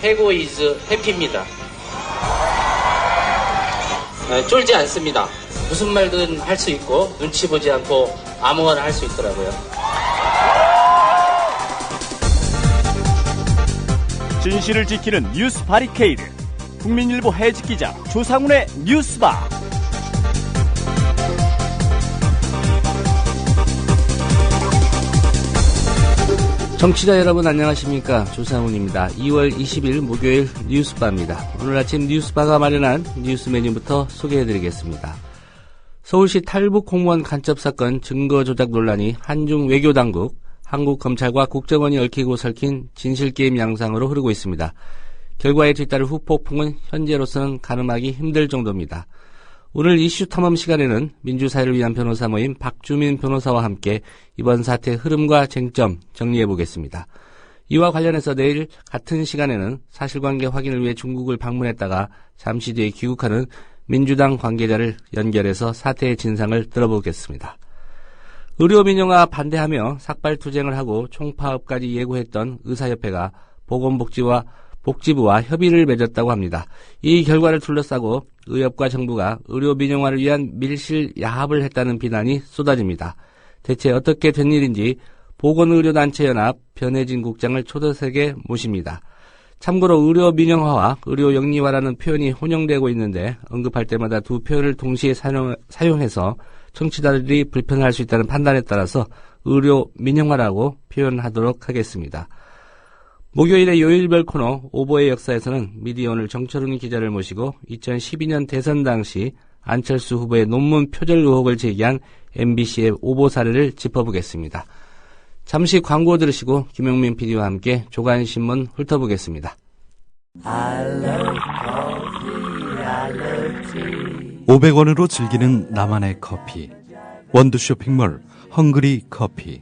해고 이즈 해피입니다. 쫄지 않습니다. 무슨 말든 할 수 있고 눈치 보지 않고 아무거나 할 수 있더라고요. 진실을 지키는 뉴스 바리케이드. 국민일보 해직 기자 조상훈의 뉴스바. 청취자 여러분 안녕하십니까. 조상훈입니다. 2월 20일 목요일 뉴스바입니다. 오늘 아침 뉴스바가 마련한 뉴스 메뉴부터 소개해드리겠습니다. 서울시 탈북 공무원 간첩 사건 증거 조작 논란이 한중 외교당국, 한국 검찰과 국정원이 얽히고 설킨 진실게임 양상으로 흐르고 있습니다. 결과에 뒤따른 후폭풍은 현재로서는 가늠하기 힘들 정도입니다. 오늘 이슈 탐험 시간에는 민주사회를 위한 변호사 모임 박주민 변호사와 함께 이번 사태의 흐름과 쟁점 정리해보겠습니다. 이와 관련해서 내일 같은 시간에는 사실관계 확인을 위해 중국을 방문했다가 잠시 뒤에 귀국하는 민주당 관계자를 연결해서 사태의 진상을 들어보겠습니다. 의료민영화 반대하며 삭발투쟁을 하고 총파업까지 예고했던 의사협회가 보건복지부와 협의를 맺었다고 합니다. 이 결과를 둘러싸고 의협과 정부가 의료민영화를 위한 밀실 야합을 했다는 비난이 쏟아집니다. 대체 어떻게 된 일인지 보건의료단체연합 변혜진 국장을 초대석에 모십니다. 참고로 의료민영화와 의료영리화라는 표현이 혼용되고 있는데 언급할 때마다 두 표현을 동시에 사용해서 청취자들이 불편할 수 있다는 판단에 따라서 의료민영화라고 표현하도록 하겠습니다. 목요일의 요일별 코너 오보의 역사에서는 미디어오늘 정철훈 기자를 모시고 2012년 대선 당시 안철수 후보의 논문 표절 의혹을 제기한 MBC의 오보 사례를 짚어보겠습니다. 잠시 광고 들으시고 김용민 PD와 함께 조간신문 훑어보겠습니다. 500원으로 즐기는 나만의 커피. 원두 쇼핑몰 헝그리 커피.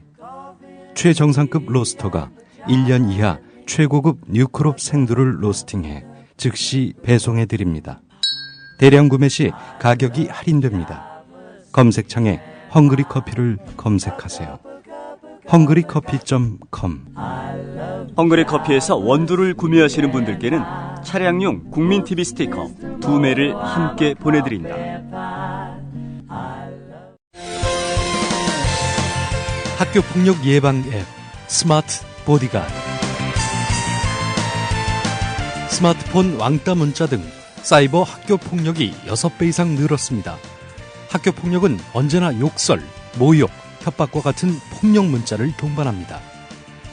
최정상급 로스터가 1년 이하 최고급 뉴크롭 생두를 로스팅해 즉시 배송해드립니다. 대량 구매 시 가격이 할인됩니다. 검색창에 헝그리 커피를 검색하세요. 헝그리커피.com. 헝그리 커피에서 원두를 구매하시는 분들께는 차량용 국민TV 스티커 2매를 함께 보내드립니다. 학교폭력 예방 앱 스마트 보디가드. 스마트폰 왕따 문자 등 사이버 학교폭력이 6배 이상 늘었습니다. 학교폭력은 언제나 욕설, 모욕, 협박과 같은 폭력 문자를 동반합니다.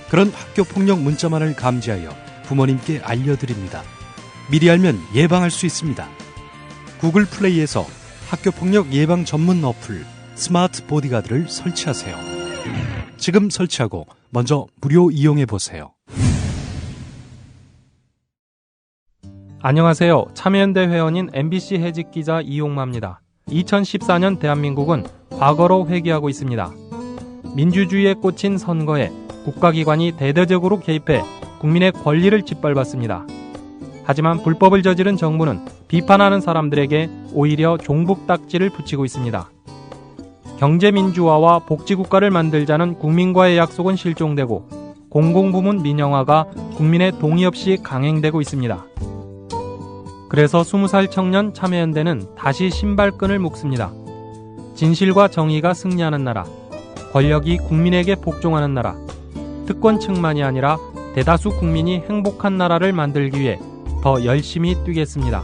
그런 학교폭력 문자만을 감지하여 부모님께 알려드립니다. 미리 알면 예방할 수 있습니다. 구글 플레이에서 학교폭력 예방 전문 어플 스마트 보디가드를 설치하세요. 지금 설치하고 먼저 무료 이용해보세요. 안녕하세요. 참여연대 회원인 MBC 해직 기자 이용마입니다. 2014년 대한민국은 과거로 회귀하고 있습니다. 민주주의에 꽂힌 선거에 국가기관이 대대적으로 개입해 국민의 권리를 짓밟았습니다. 하지만 불법을 저지른 정부는 비판하는 사람들에게 오히려 종북 딱지를 붙이고 있습니다. 경제민주화와 복지국가를 만들자는 국민과의 약속은 실종되고 공공부문 민영화가 국민의 동의 없이 강행되고 있습니다. 그래서 20살 청년 참여연대는 다시 신발끈을 묶습니다. 진실과 정의가 승리하는 나라, 권력이 국민에게 복종하는 나라, 특권층만이 아니라 대다수 국민이 행복한 나라를 만들기 위해 더 열심히 뛰겠습니다.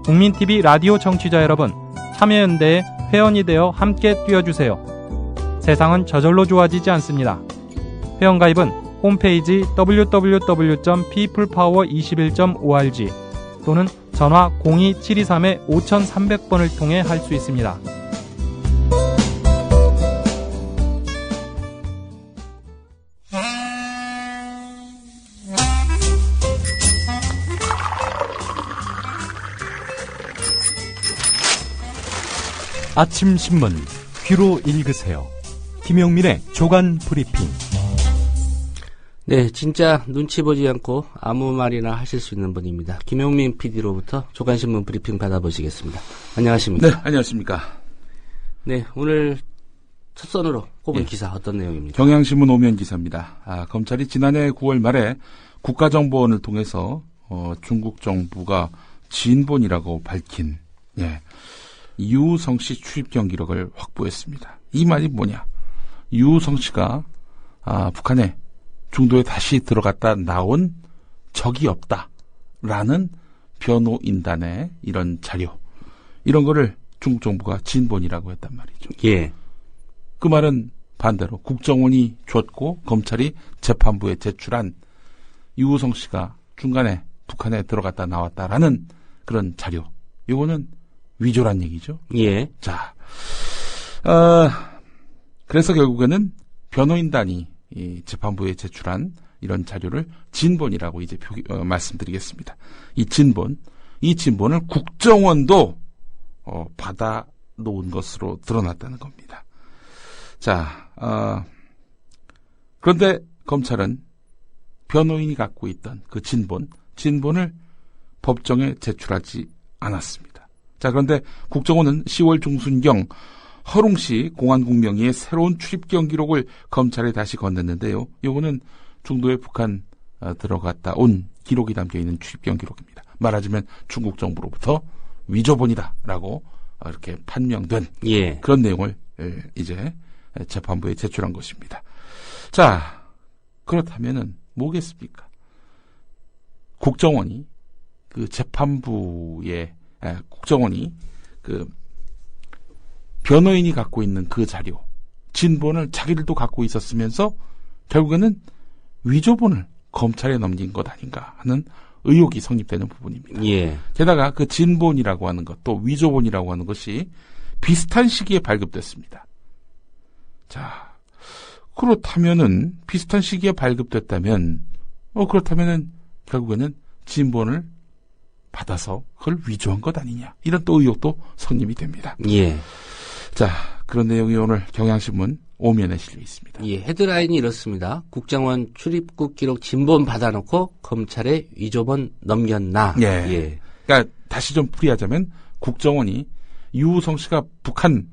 국민TV 라디오 청취자 여러분, 참여연대에 회원이 되어 함께 뛰어주세요. 세상은 저절로 좋아지지 않습니다. 회원가입은 홈페이지 www.peoplepower21.org 또는 전화 02-723-5300번을 통해 할 수 있습니다. 아침 신문 귀로 읽으세요. 김용민의 조간 브리핑. 네, 진짜 눈치 보지 않고 아무 말이나 하실 수 있는 분입니다. 김용민 PD로부터 조간신문 브리핑 받아보시겠습니다. 안녕하십니까? 네, 안녕하십니까? 네, 오늘 첫 선으로 꼽은 예. 기사 어떤 내용입니까? 경향신문 오면 기사입니다. 검찰이 지난해 9월 말에 국가정보원을 통해서 중국 정부가 진본이라고 밝힌 유우성 씨 출입 경기록을 확보했습니다. 이 말이 뭐냐? 유우성 씨가 북한에 중도에 다시 들어갔다 나온 적이 없다라는 변호인단의 이런 자료, 이런 거를 중국 정부가 진본이라고 했단 말이죠. 예. 그 말은 반대로 국정원이 줬고 검찰이 재판부에 제출한 유우성 씨가 중간에 북한에 들어갔다 나왔다라는 그런 자료. 이거는 위조란 얘기죠. 예. 자, 그래서 결국에는 변호인단이 이 재판부에 제출한 이런 자료를 진본이라고 이제 말씀드리겠습니다. 이 진본을 국정원도 받아 놓은 것으로 드러났다는 겁니다. 자, 그런데 검찰은 변호인이 갖고 있던 그 진본을 법정에 제출하지 않았습니다. 자, 그런데 국정원은 10월 중순경 허룽시 공안국 명의의 새로운 출입 경기록을 검찰에 다시 건넸는데요. 이거는 중도에 북한 들어갔다 온 기록이 담겨있는 출입 경기록입니다. 말하자면 중국 정부로부터 위조본이다라고 이렇게 판명된 그런 내용을 이제 재판부에 제출한 것입니다. 자, 그렇다면은 뭐겠습니까? 국정원이 그 재판부의 국정원이 그 변호인이 갖고 있는 그 자료, 진본을 자기들도 갖고 있었으면서 결국에는 위조본을 검찰에 넘긴 것 아닌가 하는 의혹이 성립되는 부분입니다. 예. 게다가 그 진본이라고 하는 것, 또 위조본이라고 하는 것이 비슷한 시기에 발급됐습니다. 자, 그렇다면은 비슷한 시기에 발급됐다면, 그렇다면은 결국에는 진본을 받아서 그걸 위조한 것 아니냐, 이런 또 의혹도 성립이 됩니다. 예. 자, 그런 내용이 오늘 경향신문 5면에 실려 있습니다. 예, 헤드라인이 이렇습니다. 국정원 출입국 기록 진본 받아놓고 검찰에 위조본 넘겼나. 예. 그러니까 다시 좀 풀이하자면 국정원이 유우성 씨가 북한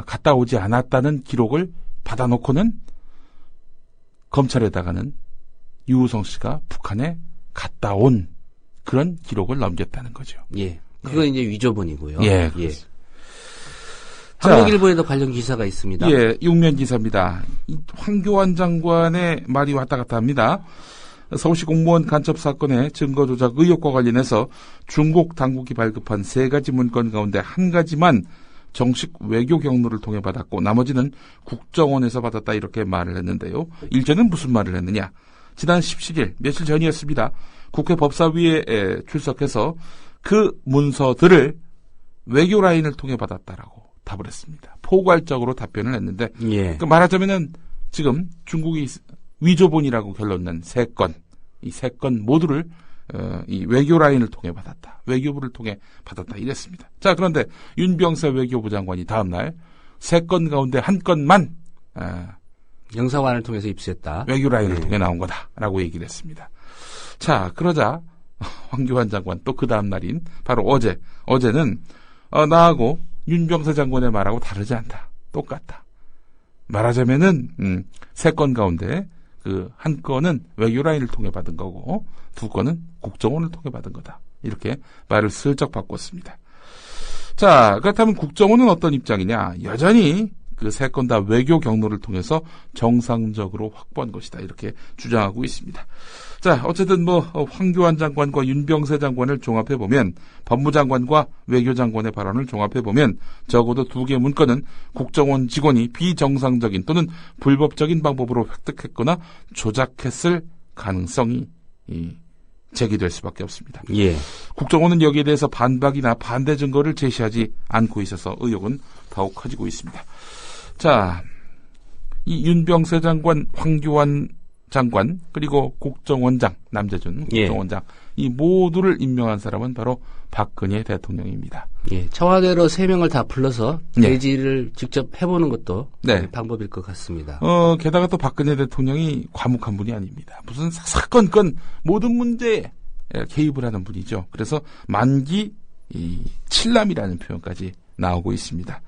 갔다 오지 않았다는 기록을 받아놓고는 검찰에다가는 유우성 씨가 북한에 갔다 온 그런 기록을 넘겼다는 거죠. 예. 그거 이제 위조본이고요. 예. 한국일보에도 관련 기사가 있습니다. 예, 6면 기사입니다. 황교안 장관의 말이 왔다 갔다 합니다. 서울시 공무원 간첩 사건의 증거 조작 의혹과 관련해서 중국 당국이 발급한 3가지 문건 가운데 1가지만 정식 외교 경로를 통해 받았고 나머지는 국정원에서 받았다, 이렇게 말을 했는데요. 일전은 무슨 말을 했느냐? 지난 17일 며칠 전이었습니다. 국회 법사위에 출석해서 그 문서들을 외교 라인을 통해 받았다라고 답을 했습니다. 포괄적으로 답변을 했는데, 그러니까 말하자면은 지금 중국이 위조본이라고 결론난 3건, 이 3건 모두를 이 외교 라인을 통해 받았다, 외교부를 통해 받았다, 이랬습니다. 자, 그런데 윤병세 외교부 장관이 다음날 3건 가운데 1건만 영사관을 통해서 입수했다, 외교 라인을 통해 나온 거다라고 얘기를 했습니다. 자, 그러자 황교안 장관 또 그 다음날인 바로 어제는 나하고 윤병세 장관의 말하고 다르지 않다, 똑같다. 말하자면은 3건 가운데 그 1건은 외교 라인을 통해 받은 거고 2건은 국정원을 통해 받은 거다, 이렇게 말을 슬쩍 바꿨습니다. 자, 그렇다면 국정원은 어떤 입장이냐? 여전히 그 3건 다 외교 경로를 통해서 정상적으로 확보한 것이다, 이렇게 주장하고 있습니다. 자, 어쨌든 황교안 장관과 윤병세 장관을 종합해보면, 법무장관과 외교장관의 발언을 종합해보면 적어도 2개 문건은 국정원 직원이 비정상적인 또는 불법적인 방법으로 획득했거나 조작했을 가능성이 제기될 수밖에 없습니다. 예. 국정원은 여기에 대해서 반박이나 반대 증거를 제시하지 않고 있어서 의혹은 더욱 커지고 있습니다. 자, 이 윤병세 장관, 황교안 장관, 그리고 국정원장, 남재준 국정원장, 이 모두를 임명한 사람은 바로 박근혜 대통령입니다. 예, 청와대로 3명을 다 불러서 대지를 직접 해보는 것도 방법일 것 같습니다. 게다가 또 박근혜 대통령이 과묵한 분이 아닙니다. 무슨 사건 모든 문제에 개입을 하는 분이죠. 그래서 만기 칠남이라는 표현까지 나오고 있습니다.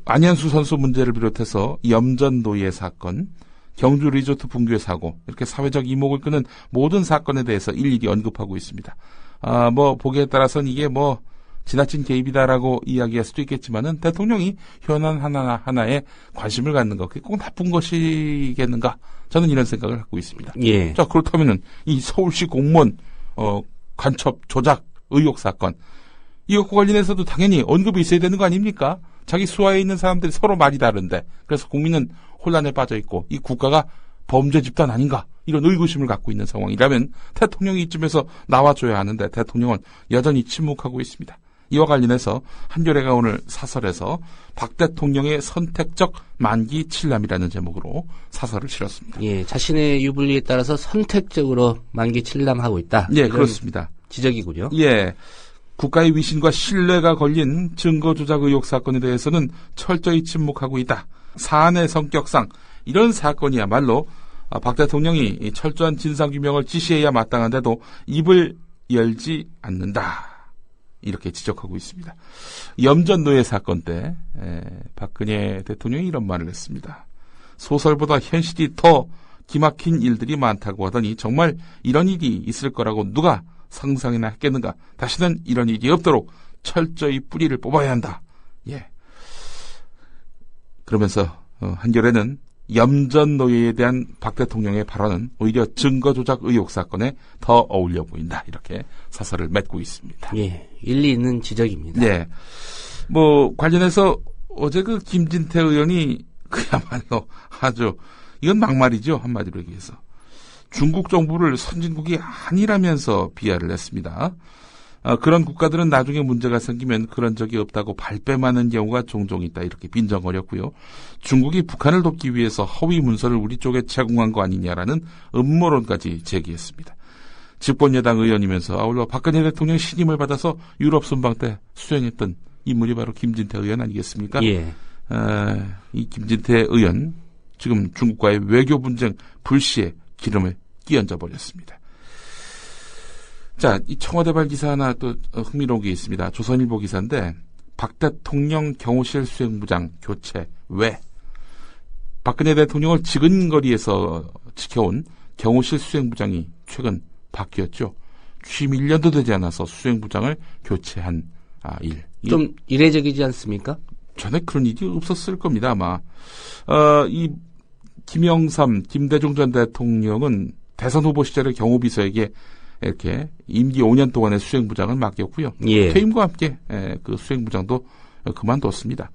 안현수 선수 문제를 비롯해서 염전 노예 사건, 경주 리조트 붕괴 사고, 이렇게 사회적 이목을 끄는 모든 사건에 대해서 일일이 언급하고 있습니다. 보기에 따라서는 이게 지나친 개입이다라고 이야기할 수도 있겠지만은 대통령이 현안 하나하나에 관심을 갖는 것, 그게 꼭 나쁜 것이겠는가? 저는 이런 생각을 갖고 있습니다. 예. 자, 그렇다면은 이 서울시 공무원, 간첩 조작 의혹 사건, 이것과 관련해서도 당연히 언급이 있어야 되는 거 아닙니까? 자기 수하에 있는 사람들이 서로 말이 다른데, 그래서 국민은 혼란에 빠져 있고, 이 국가가 범죄 집단 아닌가? 이런 의구심을 갖고 있는 상황이라면 대통령이 이쯤에서 나와줘야 하는데 대통령은 여전히 침묵하고 있습니다. 이와 관련해서 한겨레가 오늘 사설에서 박 대통령의 선택적 만기 칠남이라는 제목으로 사설을 실었습니다. 예, 자신의 유불리에 따라서 선택적으로 만기 칠남하고 있다. 예, 그렇습니다. 지적이군요. 예. 국가의 위신과 신뢰가 걸린 증거 조작 의혹 사건에 대해서는 철저히 침묵하고 있다. 사안의 성격상 이런 사건이야말로 박 대통령이 철저한 진상규명을 지시해야 마땅한데도 입을 열지 않는다. 이렇게 지적하고 있습니다. 염전 노예 사건 때 박근혜 대통령이 이런 말을 했습니다. 소설보다 현실이 더 기막힌 일들이 많다고 하더니 정말 이런 일이 있을 거라고 누가 상상이나 했겠는가. 다시는 이런 일이 없도록 철저히 뿌리를 뽑아야 한다. 예. 그러면서 한겨레는 염전 노예에 대한 박 대통령의 발언은 오히려 증거 조작 의혹 사건에 더 어울려 보인다. 이렇게 사설을 맺고 있습니다. 예, 일리 있는 지적입니다. 네. 관련해서 어제 그 김진태 의원이 그야말로 아주 이건 막말이죠. 한마디로 얘기해서. 중국 정부를 선진국이 아니라면서 비하를 했습니다. 그런 국가들은 나중에 문제가 생기면 그런 적이 없다고 발뺌하는 경우가 종종 있다. 이렇게 빈정거렸고요. 중국이 북한을 돕기 위해서 허위 문서를 우리 쪽에 제공한 거 아니냐라는 음모론까지 제기했습니다. 집권여당 의원이면서 아울러 박근혜 대통령 신임을 받아서 유럽 순방 때 수행했던 인물이 바로 김진태 의원 아니겠습니까? 예. 이 김진태 의원 지금 중국과의 외교 분쟁 불씨에 기름을 끼얹어 버렸습니다. 자, 이 청와대발 기사 하나 또 흥미로운 게 있습니다. 조선일보 기사인데 박 대통령 경호실 수행부장 교체 왜? 박근혜 대통령을 지근거리에서 지켜온 경호실 수행부장이 최근 바뀌었죠. 취임 1년도 되지 않아서 수행부장을 교체한 일. 좀 이례적이지 않습니까? 전에 그런 일이 없었을 겁니다, 아마. 이 김영삼, 김대중 전 대통령은 대선 후보 시절에 경호비서에게 이렇게 임기 5년 동안의 수행부장을 맡겼고요. 예. 퇴임과 함께 그 수행부장도 그만뒀습니다.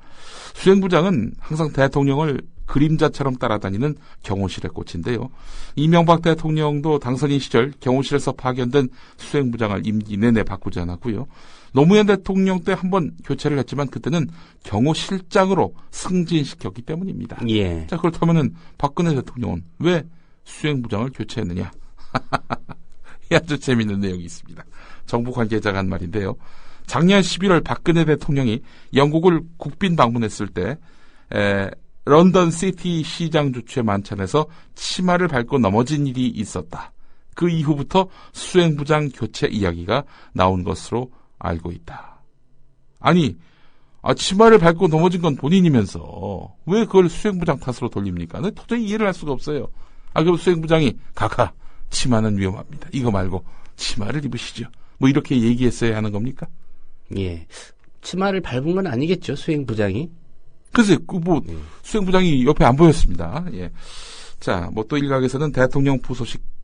수행부장은 항상 대통령을 그림자처럼 따라다니는 경호실의 꽃인데요. 이명박 대통령도 당선인 시절 경호실에서 파견된 수행부장을 임기 내내 바꾸지 않았고요. 노무현 대통령 때 한번 교체를 했지만 그때는 경호실장으로 승진시켰기 때문입니다. 예. 자, 그렇다면은 박근혜 대통령은 왜 수행부장을 교체했느냐? 아주 재미있는 내용이 있습니다. 정부 관계자가 한 말인데요. 작년 11월 박근혜 대통령이 영국을 국빈 방문했을 때 런던 시티 시장 주최 만찬에서 치마를 밟고 넘어진 일이 있었다. 그 이후부터 수행부장 교체 이야기가 나온 것으로 알고 있다. 아니, 치마를 밟고 넘어진 건 본인이면서 왜 그걸 수행부장 탓으로 돌립니까? 도저히 이해를 할 수가 없어요. 그럼 수행부장이 가가 치마는 위험합니다. 이거 말고 치마를 입으시죠. 이렇게 얘기했어야 하는 겁니까? 예. 치마를 밟은 건 아니겠죠, 수행부장이? 글쎄, 수행부장이 옆에 안 보였습니다. 예. 자, 또 일각에서는 대통령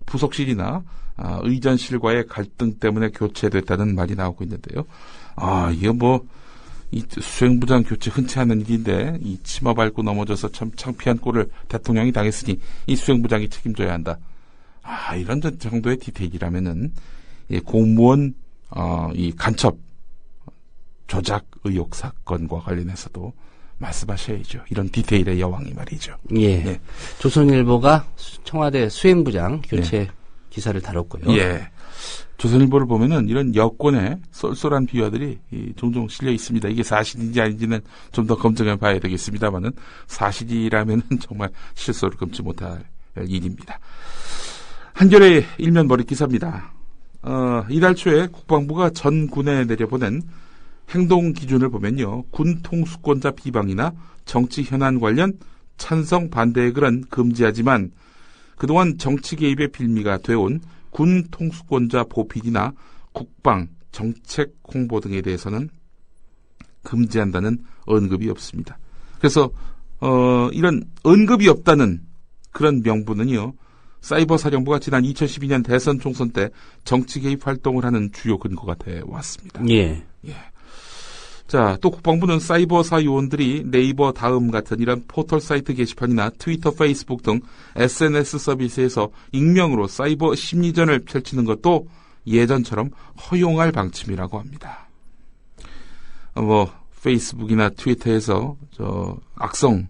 부속실이나 의전실과의 갈등 때문에 교체됐다는 말이 나오고 있는데요. 이게 이 수행부장 교체 흔치 않은 일인데, 이 치마 밟고 넘어져서 참 창피한 꼴을 대통령이 당했으니 이 수행부장이 책임져야 한다. 이런 정도의 디테일이라면은, 공무원, 이 간첩, 조작 의혹 사건과 관련해서도 말씀하셔야죠. 이런 디테일의 여왕이 말이죠. 예. 네. 조선일보가 청와대 수행부장 교체 기사를 다뤘고요. 예. 조선일보를 보면은 이런 여권의 쏠쏠한 비화들이 종종 실려 있습니다. 이게 사실인지 아닌지는 좀 더 검증해 봐야 되겠습니다만은 사실이라면은 정말 실소를 금치 못할 일입니다. 한겨레 일면 머리 기사입니다. 이달 초에 국방부가 전 군에 내려보낸 행동 기준을 보면요. 군 통수권자 비방이나 정치 현안 관련 찬성 반대의 글은 금지하지만 그동안 정치 개입의 빌미가 되어온 군 통수권자 보필이나 국방, 정책 홍보 등에 대해서는 금지한다는 언급이 없습니다. 그래서 이런 언급이 없다는 그런 명분은요, 사이버 사령부가 지난 2012년 대선 총선 때 정치 개입 활동을 하는 주요 근거가 돼 왔습니다. 예. 자, 또 국방부는 사이버사 요원들이 네이버 다음 같은 이런 포털 사이트 게시판이나 트위터, 페이스북 등 SNS 서비스에서 익명으로 사이버 심리전을 펼치는 것도 예전처럼 허용할 방침이라고 합니다. 페이스북이나 트위터에서 악성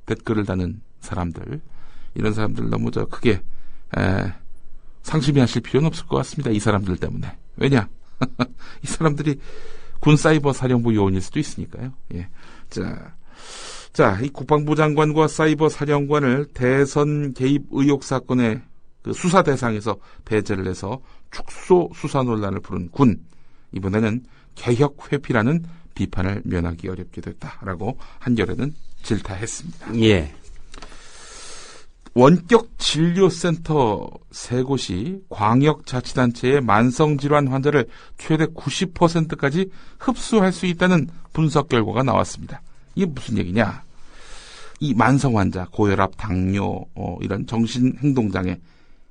댓글을 다는 사람들, 이런 사람들 너무 크게 상심해 하실 필요는 없을 것 같습니다. 이 사람들 때문에. 왜냐? 이 사람들이 군 사이버 사령부 요원일 수도 있으니까요. 예. 자, 이 국방부 장관과 사이버 사령관을 대선 개입 의혹 사건의 그 수사 대상에서 배제를 해서 축소 수사 논란을 부른 군. 이번에는 개혁 회피라는 비판을 면하기 어렵게 됐다라고 한겨레는 질타했습니다. 예. 원격 진료센터 3곳이 광역자치단체의 만성질환 환자를 최대 90%까지 흡수할 수 있다는 분석 결과가 나왔습니다. 이게 무슨 얘기냐? 이 만성 환자, 고혈압, 당뇨, 이런 정신행동장애,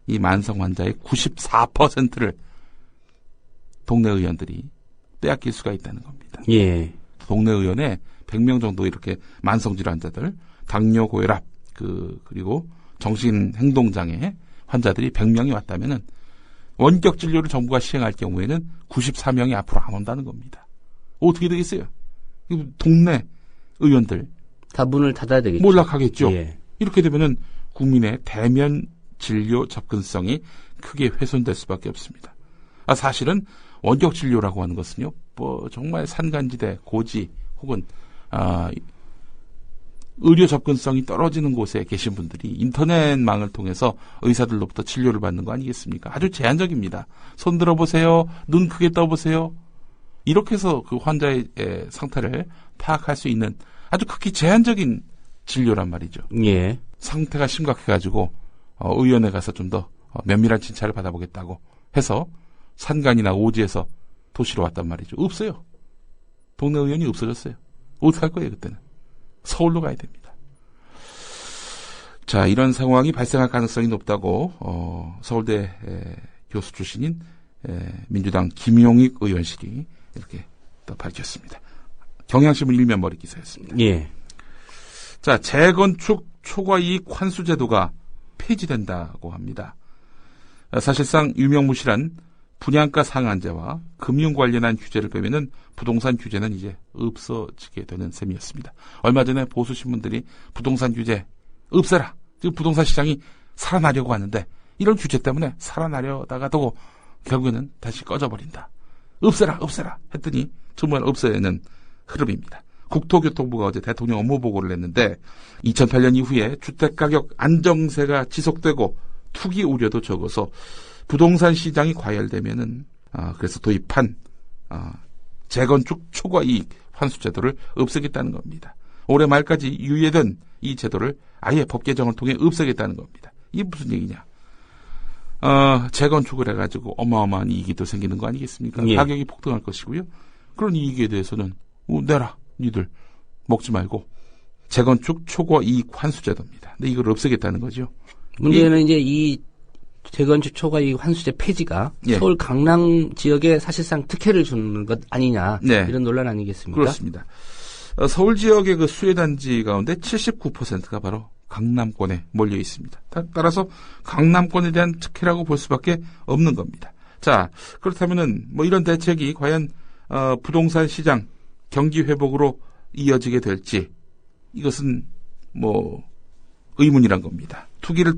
이 만성 환자의 94%를 동네 의원들이 빼앗길 수가 있다는 겁니다. 예. 동네 의원에 100명 정도 이렇게 만성질환자들, 당뇨, 고혈압, 그리고 정신행동장애 환자들이 100명이 왔다면은 원격 진료를 정부가 시행할 경우에는 94명이 앞으로 안 온다는 겁니다. 어떻게 되겠어요? 동네 의원들 다 문을 닫아야 되겠죠. 몰락하겠죠. 예. 이렇게 되면은 국민의 대면 진료 접근성이 크게 훼손될 수밖에 없습니다. 사실은 원격 진료라고 하는 것은요, 정말 산간지대, 고지 혹은 의료 접근성이 떨어지는 곳에 계신 분들이 인터넷망을 통해서 의사들로부터 진료를 받는 거 아니겠습니까? 아주 제한적입니다. 손 들어보세요. 눈 크게 떠보세요. 이렇게 해서 그 환자의 상태를 파악할 수 있는 아주 극히 제한적인 진료란 말이죠. 예. 상태가 심각해가지고 의원에 가서 좀 더 면밀한 진찰을 받아보겠다고 해서 산간이나 오지에서 도시로 왔단 말이죠. 없어요. 동네 의원이 없어졌어요. 어떻게 할 거예요, 그때는? 서울로 가야 됩니다. 자, 이런 상황이 발생할 가능성이 높다고 서울대 교수 출신인 민주당 김용익 의원실이 이렇게 또 밝혔습니다. 경향신문 일면 머리 기사였습니다. 예. 자, 재건축 초과이익 환수 제도가 폐지된다고 합니다. 사실상 유명무실한 분양가 상한제와 금융 관련한 규제를 빼면은 부동산 규제는 이제 없어지게 되는 셈이었습니다. 얼마 전에 보수 신문들이 부동산 규제 없애라. 지금 부동산 시장이 살아나려고 하는데 이런 규제 때문에 살아나려다가도 결국에는 다시 꺼져버린다. 없애라 했더니 정말 없애는 흐름입니다. 국토교통부가 어제 대통령 업무 보고를 냈는데 2008년 이후에 주택가격 안정세가 지속되고 투기 우려도 적어서 부동산 시장이 과열되면은 그래서 도입한 재건축 초과이익 환수제도를 없애겠다는 겁니다. 올해 말까지 유예된 이 제도를 아예 법 개정을 통해 없애겠다는 겁니다. 이게 무슨 얘기냐? 재건축을 해가지고 어마어마한 이익이 또 생기는 거 아니겠습니까? 예. 가격이 폭등할 것이고요. 그런 이익에 대해서는 내라, 니들 먹지 말고 재건축 초과이익 환수제도입니다. 근데 이걸 없애겠다는 거죠. 문제는 이제 이 재건축 초과이익 환수제 폐지가 예. 서울 강남 지역에 사실상 특혜를 주는 것 아니냐, 네. 이런 논란 아니겠습니까? 그렇습니다. 서울 지역의 그 수혜단지 가운데 79%가 바로 강남권에 몰려 있습니다. 따라서 강남권에 대한 특혜라고 볼 수밖에 없는 겁니다. 자, 그렇다면은 이런 대책이 과연 부동산 시장 경기 회복으로 이어지게 될지 이것은 의문이란 겁니다. 투기를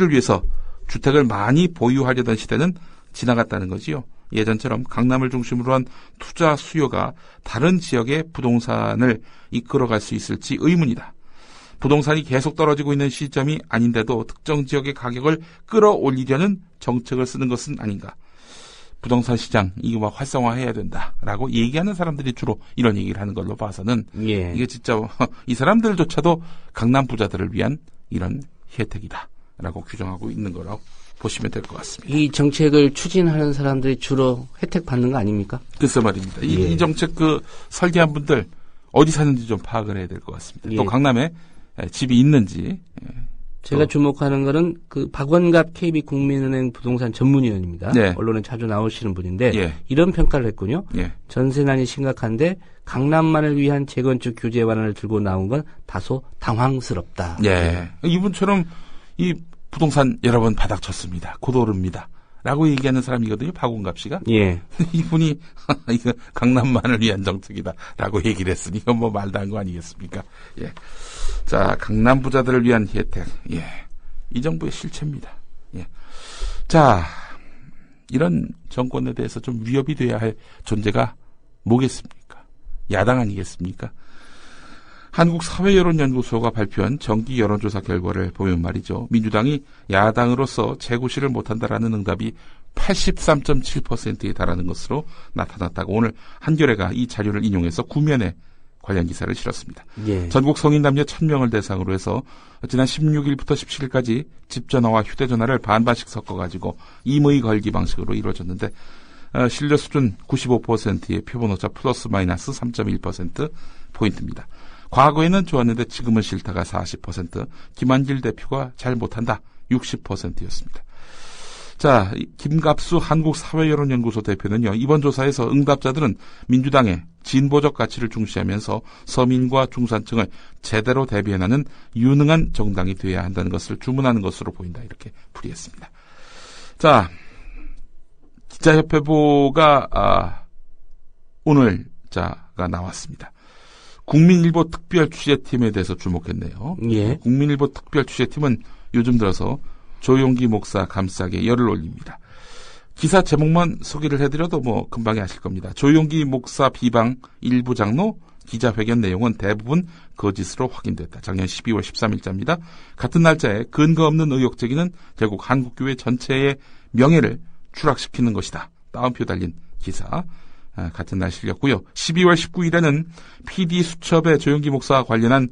위해서 주택을 많이 보유하려던 시대는 지나갔다는 거지요. 예전처럼 강남을 중심으로 한 투자 수요가 다른 지역의 부동산을 이끌어갈 수 있을지 의문이다. 부동산이 계속 떨어지고 있는 시점이 아닌데도 특정 지역의 가격을 끌어올리려는 정책을 쓰는 것은 아닌가. 부동산 시장 이거 막 활성화해야 된다라고 얘기하는 사람들이 주로 이런 얘기를 하는 걸로 봐서는 예. 이게 진짜 이 사람들조차도 강남 부자들을 위한 이런 혜택이다라고 규정하고 있는 거라고 보시면 될 것 같습니다. 이 정책을 추진하는 사람들이 주로 혜택 받는 거 아닙니까? 글쎄 말입니다. 예. 이 정책 설계한 분들 어디 사는지 좀 파악을 해야 될 것 같습니다. 예. 또 강남에 집이 있는지. 제가 주목하는 거는 그 박원갑 KB 국민은행 부동산 전문위원입니다. 네. 언론에 자주 나오시는 분인데 예. 이런 평가를 했군요. 예. 전세난이 심각한데 강남만을 위한 재건축 규제 완화를 들고 나온 건 다소 당황스럽다. 예. 이분처럼 이 부동산 여러 번 바닥쳤습니다. 고도릅니다. 라고 얘기하는 사람이거든요. 박원갑 씨가. 예. 이분이 이거 강남만을 위한 정책이다. 라고 얘기를 했으니 이건 뭐 말도 안 거 아니겠습니까? 예. 자, 강남 부자들을 위한 혜택. 예. 이 정부의 실체입니다. 예. 자, 이런 정권에 대해서 좀 위협이 돼야 할 존재가 뭐겠습니까? 야당 아니겠습니까? 한국사회여론연구소가 발표한 정기 여론조사 결과를 보면 말이죠. 민주당이 야당으로서 재구시를 못한다라는 응답이 83.7%에 달하는 것으로 나타났다고 오늘 한겨레가 이 자료를 인용해서 구면에 관련 기사를 실었습니다. 예. 전국 성인 남녀 1000명을 대상으로 해서 지난 16일부터 17일까지 집전화와 휴대전화를 반반씩 섞어가지고 임의 걸기 방식으로 이루어졌는데 신뢰 수준 95%의 표본오차 플러스 마이너스 3.1%포인트입니다. 과거에는 좋았는데 지금은 싫다가 40%, 김한길 대표가 잘 못한다 60%였습니다. 자, 김갑수 한국사회여론연구소 대표는요. 이번 조사에서 응답자들은 민주당의 진보적 가치를 중시하면서 서민과 중산층을 제대로 대변하는 유능한 정당이 되어야 한다는 것을 주문하는 것으로 보인다. 이렇게 풀이했습니다. 자, 기자협회보가 오늘 자가 나왔습니다. 국민일보 특별취재팀에 대해서 주목했네요. 예. 국민일보 특별취재팀은 요즘 들어서 조용기 목사 감싸게 열을 올립니다. 기사 제목만 소개를 해드려도 뭐 금방에 아실 겁니다. 조용기 목사 비방 일부 장로 기자회견 내용은 대부분 거짓으로 확인됐다. 작년 12월 13일자입니다. 같은 날짜에 근거 없는 의혹 제기는 결국 한국교회 전체의 명예를 추락시키는 것이다. 따옴표 달린 기사. 같은 날 실렸고요. 12월 19일에는 PD 수첩의 조용기 목사와 관련한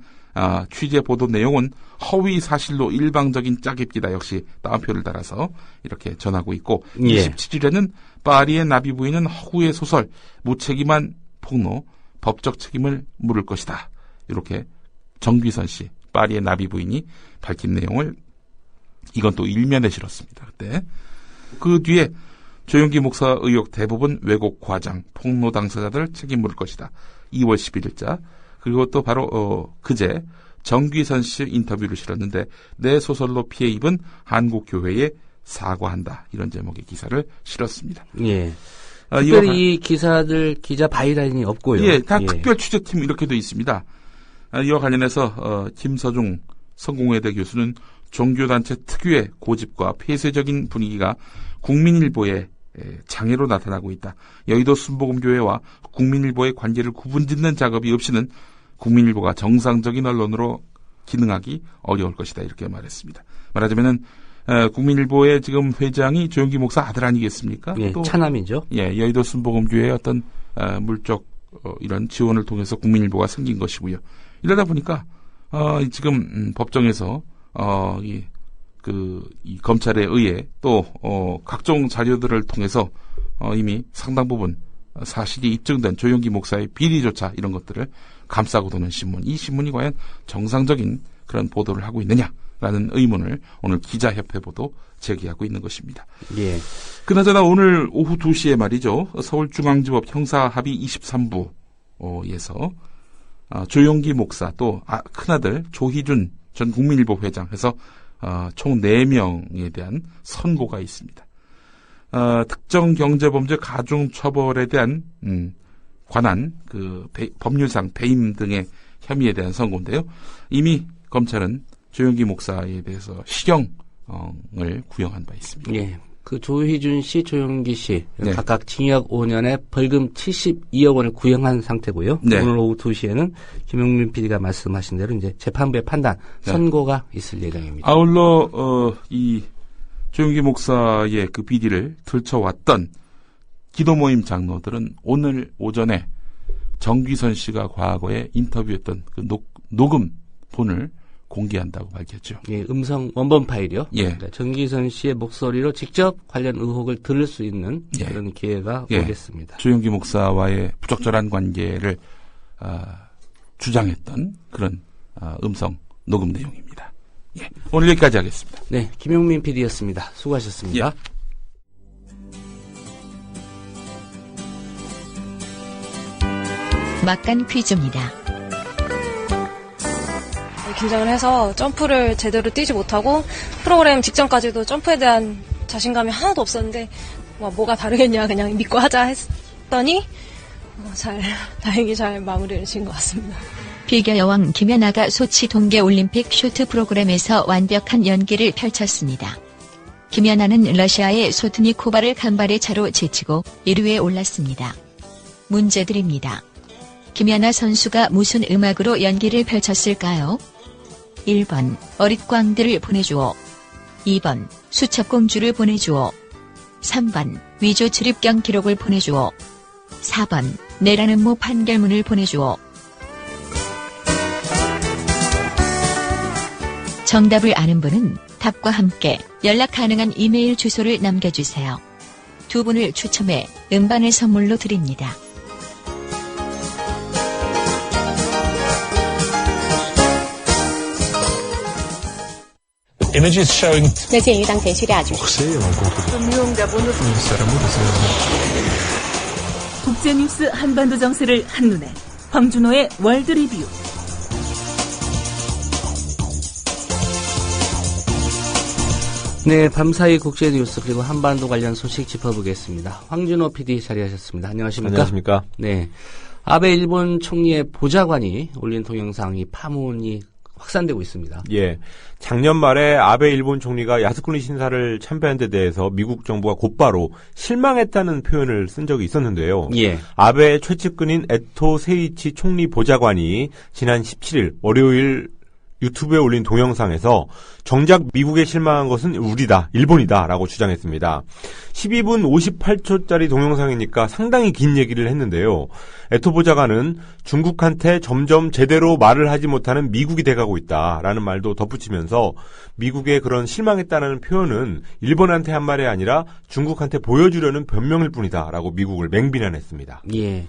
취재 보도 내용은 허위 사실로 일방적인 짜깁기다. 역시 따옴표를 달아서 이렇게 전하고 있고 예. 27일에는 파리의 나비 부인은 허구의 소설 무책임한 폭로 법적 책임을 물을 것이다. 이렇게 정귀선 씨 파리의 나비 부인이 밝힌 내용을 이건 또 일면에 실었습니다. 그때 그 뒤에 조용기 목사 의혹 대부분 왜곡 과장, 폭로 당사자들 책임 물을 것이다. 2월 11일자. 그리고 또 바로 그제 정귀선 씨 인터뷰를 실었는데 내 소설로 피해 입은 한국교회에 사과한다. 이런 제목의 기사를 실었습니다. 예. 특별히 이 기사들 기자 바이라인이 없고요. 예, 다 특별 취재팀 이렇게 돼 있습니다. 이와 관련해서 김서중 성공회대 교수는 종교단체 특유의 고집과 폐쇄적인 분위기가 국민일보에 장애로 나타나고 있다. 여의도 순복음교회와 국민일보의 관계를 구분짓는 작업이 없이는 국민일보가 정상적인 언론으로 기능하기 어려울 것이다. 이렇게 말했습니다. 말하자면은 국민일보의 지금 회장이 조용기 목사 아들 아니겠습니까? 예, 또 차남이죠. 예, 여의도 순복음교회의 어떤 물적 이런 지원을 통해서 국민일보가 생긴 것이고요. 이러다 보니까 지금 법정에서 이 검찰에 의해 또 각종 자료들을 통해서 이미 상당 부분 사실이 입증된 조용기 목사의 비리조차 이런 것들을 감싸고 도는 신문, 이 신문이 과연 정상적인 그런 보도를 하고 있느냐라는 의문을 오늘 기자협회보도 제기하고 있는 것입니다. 예. 그나저나 오늘 오후 2시에 말이죠. 서울중앙지법 형사합의 23부에서 조용기 목사 또 큰아들 조희준 전 국민일보 회장 해서 총 4명에 대한 선고가 있습니다. 특정 경제범죄 가중처벌에 대한 관한 그 법률상 배임 등의 혐의에 대한 선고인데요. 이미 검찰은 조용기 목사에 대해서 실형을 구형한 바 있습니다. 예. 그 조희준 씨, 조용기 씨 네. 각각 징역 5년에 벌금 72억 원을 구형한 상태고요. 네. 오늘 오후 2시에는 김용민 PD가 말씀하신 대로 이제 재판부의 판단, 선고가 있을 예정입니다. 아울러 이 조용기 목사의 그 비리를 들춰왔던 기도 모임 장로들은 오늘 오전에 정기선 씨가 과거에 인터뷰했던 그 녹음 본을 공개한다고 밝혔죠. 예, 음성 원본 파일이요. 예. 그러니까 정기선 씨의 목소리로 직접 관련 의혹을 들을 수 있는 예. 그런 기회가 예. 오겠습니다. 조영기 목사와의 부적절한 관계를 주장했던 그런 음성 녹음 내용입니다. 예. 오늘 여기까지 하겠습니다. 네, 김용민 PD였습니다. 수고하셨습니다. 예. 막간 퀴즈입니다. 긴장을 해서 점프를 제대로 뛰지 못하고 프로그램 직전까지도 점프에 대한 자신감이 하나도 없었는데 뭐가 다르겠냐 그냥 믿고 하자 했더니 다행히 잘 마무리를 지은 것 같습니다. 비겨 여왕 김연아가 소치 동계올림픽 쇼트 프로그램에서 완벽한 연기를 펼쳤습니다. 김연아는 러시아의 소트니코바를 간발의 차로 제치고 1위에 올랐습니다. 문제 드립니다. 김연아 선수가 무슨 음악으로 연기를 펼쳤을까요? 1번 어릿광들을 보내주오. 2번 수첩공주를 보내주오. 3번 위조 출입경 기록을 보내주오. 4번 내라는 모 판결문을 보내주오. 정답을 아는 분은 답과 함께 연락 가능한 이메일 주소를 남겨주세요. 두 분을 추첨해 음반을 선물로 드립니다. Images showing 那鉴于当前叙利亚局势， 국제뉴스 한반도 정세를 한눈에 황준호의 월드 리뷰. 네, 밤사이 국제뉴스 그리고 한반도 관련 소식 짚어보겠습니다. 황준호 PD 자리하셨습니다. 안녕하십니까? 안녕하십니까? 네, 아베 일본 총리의 보좌관이 올린 동영상이 파문이 확산되고 있습니다. 예. 작년 말에 아베 일본 총리가 야스쿠니 신사를 참배한 데 대해서 미국 정부가 곧바로 실망했다는 표현을 쓴 적이 있었는데요. 예. 아베 최측근인 에토 세이치 총리 보좌관이 지난 17일 월요일 유튜브에 올린 동영상에서 정작 미국에 실망한 것은 우리다, 일본이다 라고 주장했습니다. 12분 58초짜리 동영상이니까 상당히 긴 얘기를 했는데요. 에토 보좌관은 중국한테 점점 제대로 말을 하지 못하는 미국이 돼가고 있다라는 말도 덧붙이면서 미국의 그런 실망했다는 표현은 일본한테 한 말이 아니라 중국한테 보여주려는 변명일 뿐이다라고 미국을 맹비난했습니다. 예.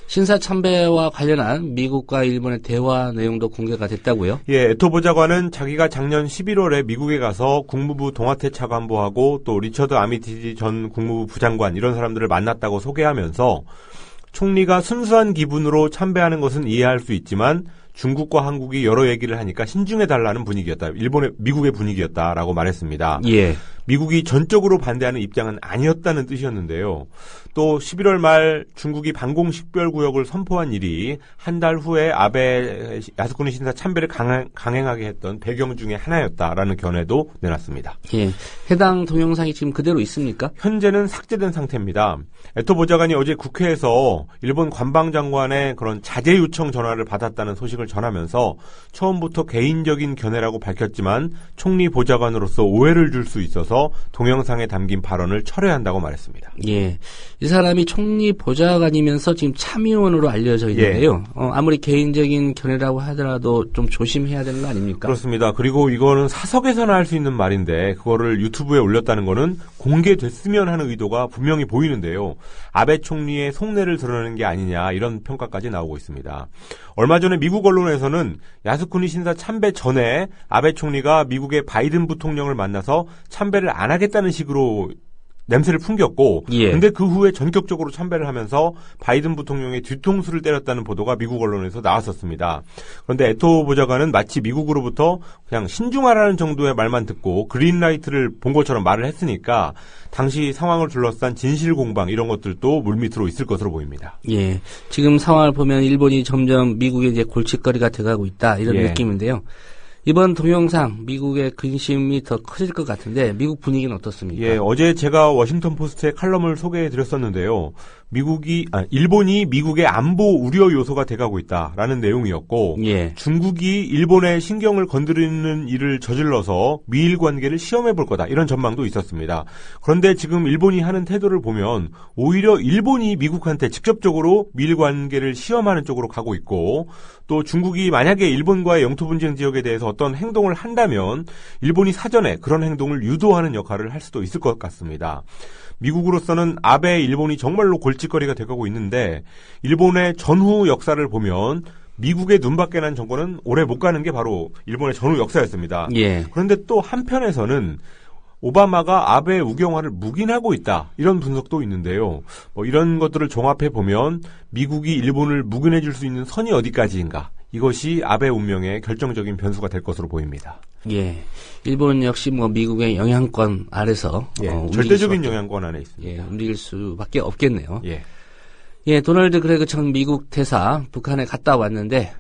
신사 참배와 관련한 미국과 일본의 대화 내용도 공개가 됐다고요? 예, 에토 보좌관은 자기가 작년 11월에 미국에 가서 국무부 동아태 차관보하고 또 리처드 아미티지 전 국무부 부장관 이런 사람들을 만났다고 소개하면서 총리가 순수한 기분으로 참배하는 것은 이해할 수 있지만 중국과 한국이 여러 얘기를 하니까 신중해달라는 분위기였다. 미국의 분위기였다라고 말했습니다. 예. 미국이 전적으로 반대하는 입장은 아니었다는 뜻이었는데요. 또 11월 말 중국이 반공식별구역을 선포한 일이 한 달 후에 아베 야스쿠니 신사 참배를 강행하게 했던 배경 중에 하나였다라는 견해도 내놨습니다. 예. 해당 동영상이 지금 그대로 있습니까? 현재는 삭제된 상태입니다. 에토 보좌관이 어제 국회에서 일본 관방장관의 그런 자제 요청 전화를 받았다는 소식을 전하면서 처음부터 개인적인 견해라고 밝혔지만 총리 보좌관으로서 오해를 줄 수 있어서 동영상에 담긴 발언을 철회한다고 말했습니다. 예. 이 사람이 총리 보좌관이면서 지금 참의원으로 알려져 있는데요. 예. 아무리 개인적인 견해라고 하더라도 좀 조심해야 되는 거 아닙니까? 그렇습니다. 그리고 이거는 사석에서나 할 수 있는 말인데 그거를 유튜브에 올렸다는 거는 공개됐으면 하는 의도가 분명히 보이는데요. 아베 총리의 속내를 드러내는 게 아니냐 이런 평가까지 나오고 있습니다. 얼마 전에 미국 언론에서는 야스쿠니 신사 참배 전에 아베 총리가 미국의 바이든 부통령을 만나서 참배를 안 하겠다는 식으로 냄새를 풍겼고 예. 근데 그 후에 전격적으로 참배를 하면서 바이든 부통령의 뒤통수를 때렸다는 보도가 미국 언론에서 나왔었습니다. 그런데 에토 보좌관은 마치 미국으로부터 그냥 신중하라는 정도의 말만 듣고 그린라이트를 본 것처럼 말을 했으니까 당시 상황을 둘러싼 진실 공방 이런 것들도 물밑으로 있을 것으로 보입니다. 예. 지금 상황을 보면 일본이 점점 미국의 이제 골칫거리가 돼가고 있다 이런 예. 느낌인데요. 이번 동영상 미국의 근심이 더 커질 것 같은데 미국 분위기는 어떻습니까? 예, 어제 제가 워싱턴 포스트의 칼럼을 소개해드렸었는데요. 일본이 미국의 안보 우려 요소가 돼가고 있다라는 내용이었고, 예. 중국이 일본의 신경을 건드리는 일을 저질러서 미일 관계를 시험해볼 거다 이런 전망도 있었습니다. 그런데 지금 일본이 하는 태도를 보면 오히려 일본이 미국한테 직접적으로 미일 관계를 시험하는 쪽으로 가고 있고, 또 중국이 만약에 일본과의 영토 분쟁 지역에 대해서 어떤 행동을 한다면 일본이 사전에 그런 행동을 유도하는 역할을 할 수도 있을 것 같습니다. 미국으로서는 아베 일본이 정말로 골칫거리가 돼가고 있는데, 일본의 전후 역사를 보면 미국의 눈밖에 난 정권은 오래 못 가는 게 바로 일본의 전후 역사였습니다. 예. 그런데 또 한편에서는 오바마가 아베 우경화를 묵인하고 있다, 이런 분석도 있는데요. 이런 것들을 종합해 보면 미국이 일본을 묵인해 줄 수 있는 선이 어디까지인가, 이것이 아베 운명의 결정적인 변수가 될 것으로 보입니다. 예. 일본 역시 미국의 영향권 아래서 절대적인 영향권 안에 있습니다. 예, 움직일 수밖에 없겠네요. 예. 예, 도널드 그레그 전 미국 대사 북한에 갔다 왔는데,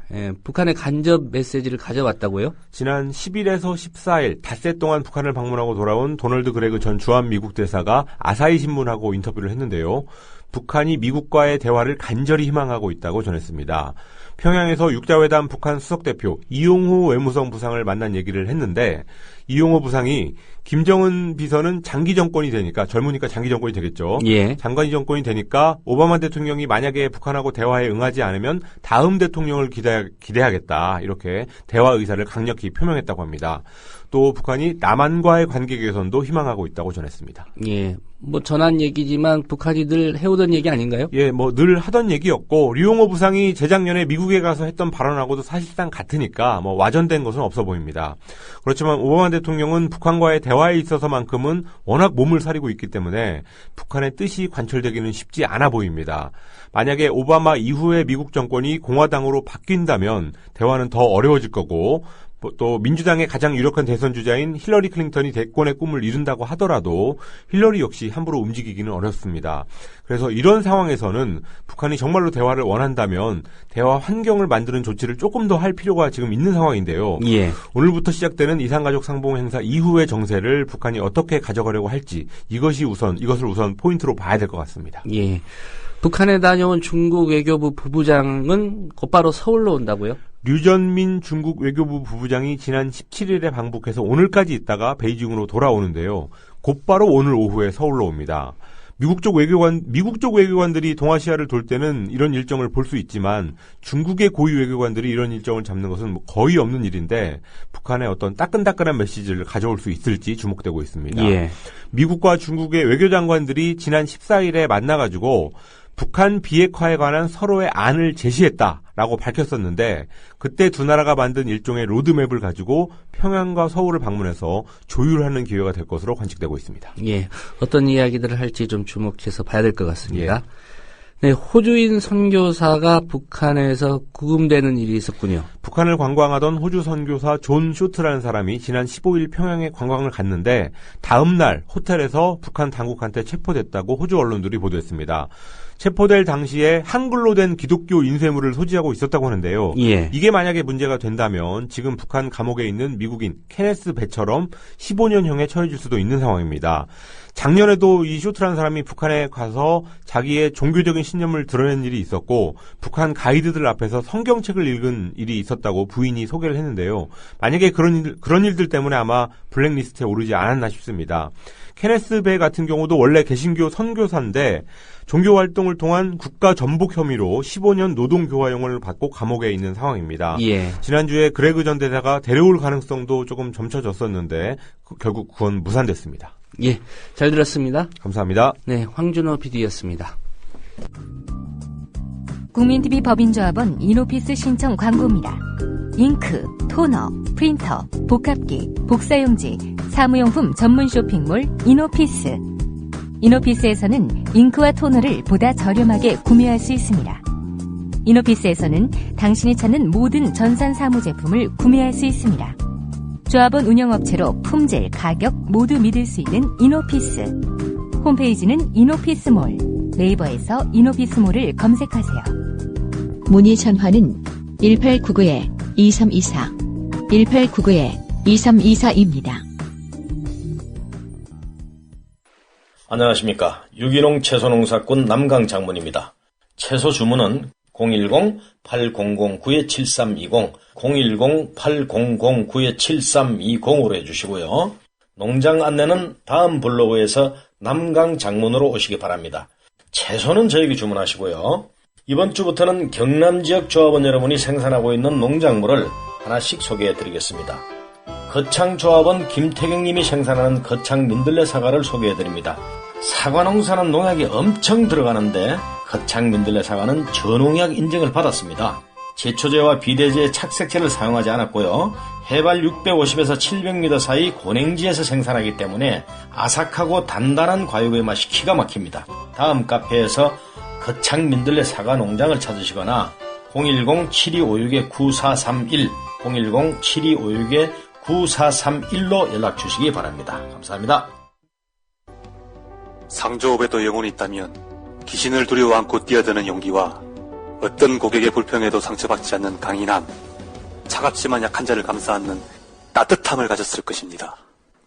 북한의 간접 메시지를 가져왔다고요? 지난 10일에서 14일 닷새 동안 북한을 방문하고 돌아온 도널드 그레그 전 주한 미국 대사가 아사히 신문하고 인터뷰를 했는데요. 북한이 미국과의 대화를 간절히 희망하고 있다고 전했습니다. 평양에서 육자회담 북한 수석대표 이용호 외무성 부상을 만난 얘기를 했는데, 이용호 부상이 김정은 비서는 장기 정권이 되니까, 젊으니까 장기 정권이 되겠죠. 예. 장기 정권이 되니까 오바마 대통령이 만약에 북한하고 대화에 응하지 않으면 다음 대통령을 기대하겠다, 이렇게 대화 의사를 강력히 표명했다고 합니다. 또 북한이 남한과의 관계 개선도 희망하고 있다고 전했습니다. 예. 전한 얘기지만 북한이 늘 해오던 얘기 아닌가요? 예, 늘 하던 얘기였고, 류용호 부상이 재작년에 미국에 가서 했던 발언하고도 사실상 같으니까 와전된 것은 없어 보입니다. 그렇지만 오바마 대통령은 북한과의 대화에 있어서만큼은 워낙 몸을 사리고 있기 때문에 북한의 뜻이 관철되기는 쉽지 않아 보입니다. 만약에 오바마 이후에 미국 정권이 공화당으로 바뀐다면 대화는 더 어려워질 거고, 또 민주당의 가장 유력한 대선 주자인 힐러리 클린턴이 대권의 꿈을 이룬다고 하더라도 힐러리 역시 함부로 움직이기는 어렵습니다. 그래서 이런 상황에서는 북한이 정말로 대화를 원한다면 대화 환경을 만드는 조치를 조금 더 할 필요가 지금 있는 상황인데요. 예. 오늘부터 시작되는 이산가족 상봉 행사 이후의 정세를 북한이 어떻게 가져가려고 할지, 이것을 우선 포인트로 봐야 될 것 같습니다. 예. 북한에 다녀온 중국 외교부 부부장은 곧바로 서울로 온다고요? 류전민 중국 외교부 부부장이 지난 17일에 방북해서 오늘까지 있다가 베이징으로 돌아오는데요. 곧바로 오늘 오후에 서울로 옵니다. 미국 쪽 외교관들이 동아시아를 돌 때는 이런 일정을 볼 수 있지만 중국의 고위 외교관들이 이런 일정을 잡는 것은 거의 없는 일인데, 북한의 어떤 따끈따끈한 메시지를 가져올 수 있을지 주목되고 있습니다. 예. 미국과 중국의 외교장관들이 지난 14일에 만나가지고 북한 비핵화에 관한 서로의 안을 제시했다라고 밝혔었는데, 그때 두 나라가 만든 일종의 로드맵을 가지고 평양과 서울을 방문해서 조율하는 기회가 될 것으로 관측되고 있습니다. 예, 어떤 이야기들을 할지 좀 주목해서 봐야 될 것 같습니다. 예. 네, 호주인 선교사가 북한에서 구금되는 일이 있었군요. 북한을 관광하던 호주 선교사 존 쇼트라는 사람이 지난 15일 평양에 관광을 갔는데 다음 날 호텔에서 북한 당국한테 체포됐다고 호주 언론들이 보도했습니다. 체포될 당시에 한글로 된 기독교 인쇄물을 소지하고 있었다고 하는데요. 예. 이게 만약에 문제가 된다면 지금 북한 감옥에 있는 미국인 케네스 베처럼 15년형에 처해질 수도 있는 상황입니다. 작년에도 이 쇼트라는 사람이 북한에 가서 자기의 종교적인 신념을 드러낸 일이 있었고, 북한 가이드들 앞에서 성경책을 읽은 일이 있었다고 부인이 소개를 했는데요. 만약에 그런 일들 때문에 아마 블랙리스트에 오르지 않았나 싶습니다. 케네스 베 같은 경우도 원래 개신교 선교사인데 종교 활동을 통한 국가 전복 혐의로 15년 노동교화형을 받고 감옥에 있는 상황입니다. 예. 지난주에 그레그 전 대사가 데려올 가능성도 조금 점쳐졌었는데 결국 그건 무산됐습니다. 예, 잘 들었습니다. 감사합니다. 네, 황준호 PD였습니다. 국민TV 법인조합원 이노피스 신청 광고입니다. 잉크, 토너, 프린터, 복합기, 복사용지, 사무용품 전문 쇼핑몰 이노피스. 이노피스에서는 잉크와 토너를 보다 저렴하게 구매할 수 있습니다. 이노피스에서는 당신이 찾는 모든 전산 사무 제품을 구매할 수 있습니다. 조합원 운영업체로 품질, 가격 모두 믿을 수 있는 이노피스. 홈페이지는 이노피스몰. 네이버에서 이노피스몰을 검색하세요. 문의 전화는 1899-2324, 1899-2324입니다. 안녕하십니까. 유기농 채소농사꾼 남강장문입니다. 채소 주문은 010-8009-7320, 010-8009-7320으로 해주시고요. 농장 안내는 다음 블로그에서 남강장문으로 오시기 바랍니다. 채소는 저에게 주문하시고요. 이번 주부터는 경남 지역 조합원 여러분이 생산하고 있는 농작물을 하나씩 소개해드리겠습니다. 거창조합원 김태경님이 생산하는 거창 민들레 사과를 소개해드립니다. 사과 농사는 농약이 엄청 들어가는데 거창 민들레 사과는 저농약 인증을 받았습니다. 제초제와 비대제 착색제를 사용하지 않았고요. 해발 650에서 700m 사이 고냉지에서 생산하기 때문에 아삭하고 단단한 과육의 맛이 기가 막힙니다. 다음 카페에서 거창 민들레 사과 농장을 찾으시거나 010-7256-9431, 010-7256-9431로 연락 주시기 바랍니다. 감사합니다. 상조업에도 영혼이 있다면 귀신을 두려워 안고 뛰어드는 용기와 어떤 고객의 불평에도 상처받지 않는 강인함, 차갑지만 약한 자를 감싸 안는 따뜻함을 가졌을 것입니다.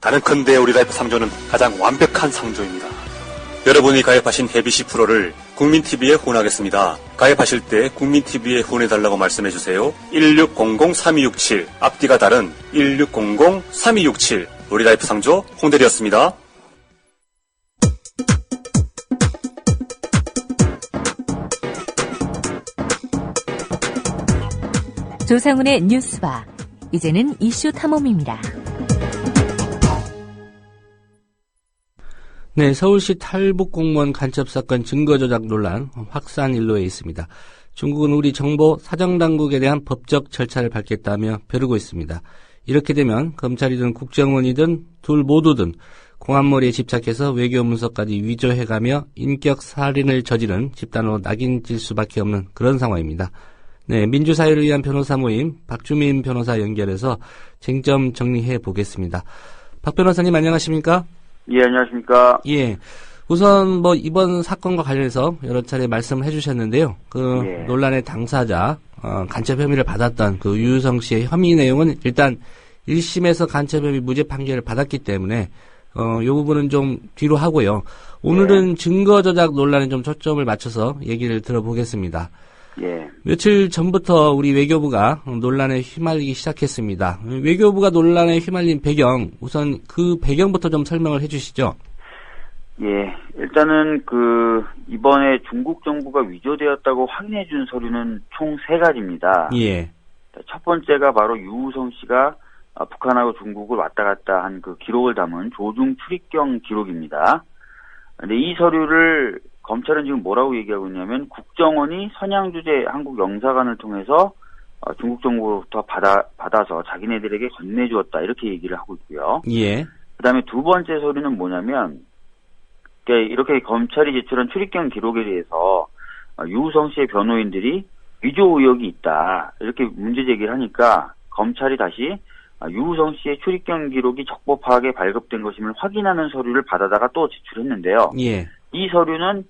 다른컨대 우리 라이프 상조는 가장 완벽한 상조입니다. 여러분이 가입하신 해비시 프로를 국민TV에 후원하겠습니다. 가입하실 때 국민TV에 후원해달라고 말씀해주세요. 1600-3267, 앞뒤가 다른 1600-3267, 우리 라이프 상조 홍대리였습니다. 조상훈의 뉴스바. 이제는 이슈 탐험입니다. 네, 서울시 탈북 공무원 간첩 사건 증거 조작 논란 확산 일로에 있습니다. 중국은 우리 정보 사정당국에 대한 법적 절차를 밟겠다며 벼르고 있습니다. 이렇게 되면 검찰이든 국정원이든 둘 모두든 공안머리에 집착해서 외교 문서까지 위조해가며 인격 살인을 저지른 집단으로 낙인질 수밖에 없는 그런 상황입니다. 네, 민주사회를 위한 변호사 모임 박주민 변호사 연결해서 쟁점 정리해 보겠습니다. 박 변호사님 안녕하십니까? 예, 안녕하십니까? 예. 우선 이번 사건과 관련해서 여러 차례 말씀을 해주셨는데요. 예. 논란의 당사자, 간첩 혐의를 받았던 그 유유성 씨의 혐의 내용은 일단 1심에서 간첩 혐의 무죄 판결을 받았기 때문에, 요 부분은 좀 뒤로 하고요. 오늘은 증거 조작 논란에 좀 초점을 맞춰서 얘기를 들어보겠습니다. 예. 며칠 전부터 우리 외교부가 논란에 휘말리기 시작했습니다. 외교부가 논란에 휘말린 배경, 우선 그 배경부터 좀 설명을 해주시죠. 예, 일단은 이번에 중국 정부가 위조되었다고 확인해준 서류는 총 3가지입니다. 예. 첫 번째가 바로 유우성 씨가 북한하고 중국을 왔다 갔다 한 그 기록을 담은 조중 출입경 기록입니다. 근데 이 서류를 검찰은 지금 뭐라고 얘기하고 있냐면 국정원이 선양주재 한국 영사관을 통해서 중국 정부로부터 받아서 자기네들에게 건네주었다 이렇게 얘기를 하고 있고요. 예. 그다음에 두 번째 서류는 뭐냐면 이렇게 검찰이 제출한 출입경 기록에 대해서 유우성 씨의 변호인들이 위조 의혹이 있다 이렇게 문제 제기를 하니까 검찰이 다시 유우성 씨의 출입경 기록이 적법하게 발급된 것임을 확인하는 서류를 받아다가 또 제출했는데요. 예. 이 서류는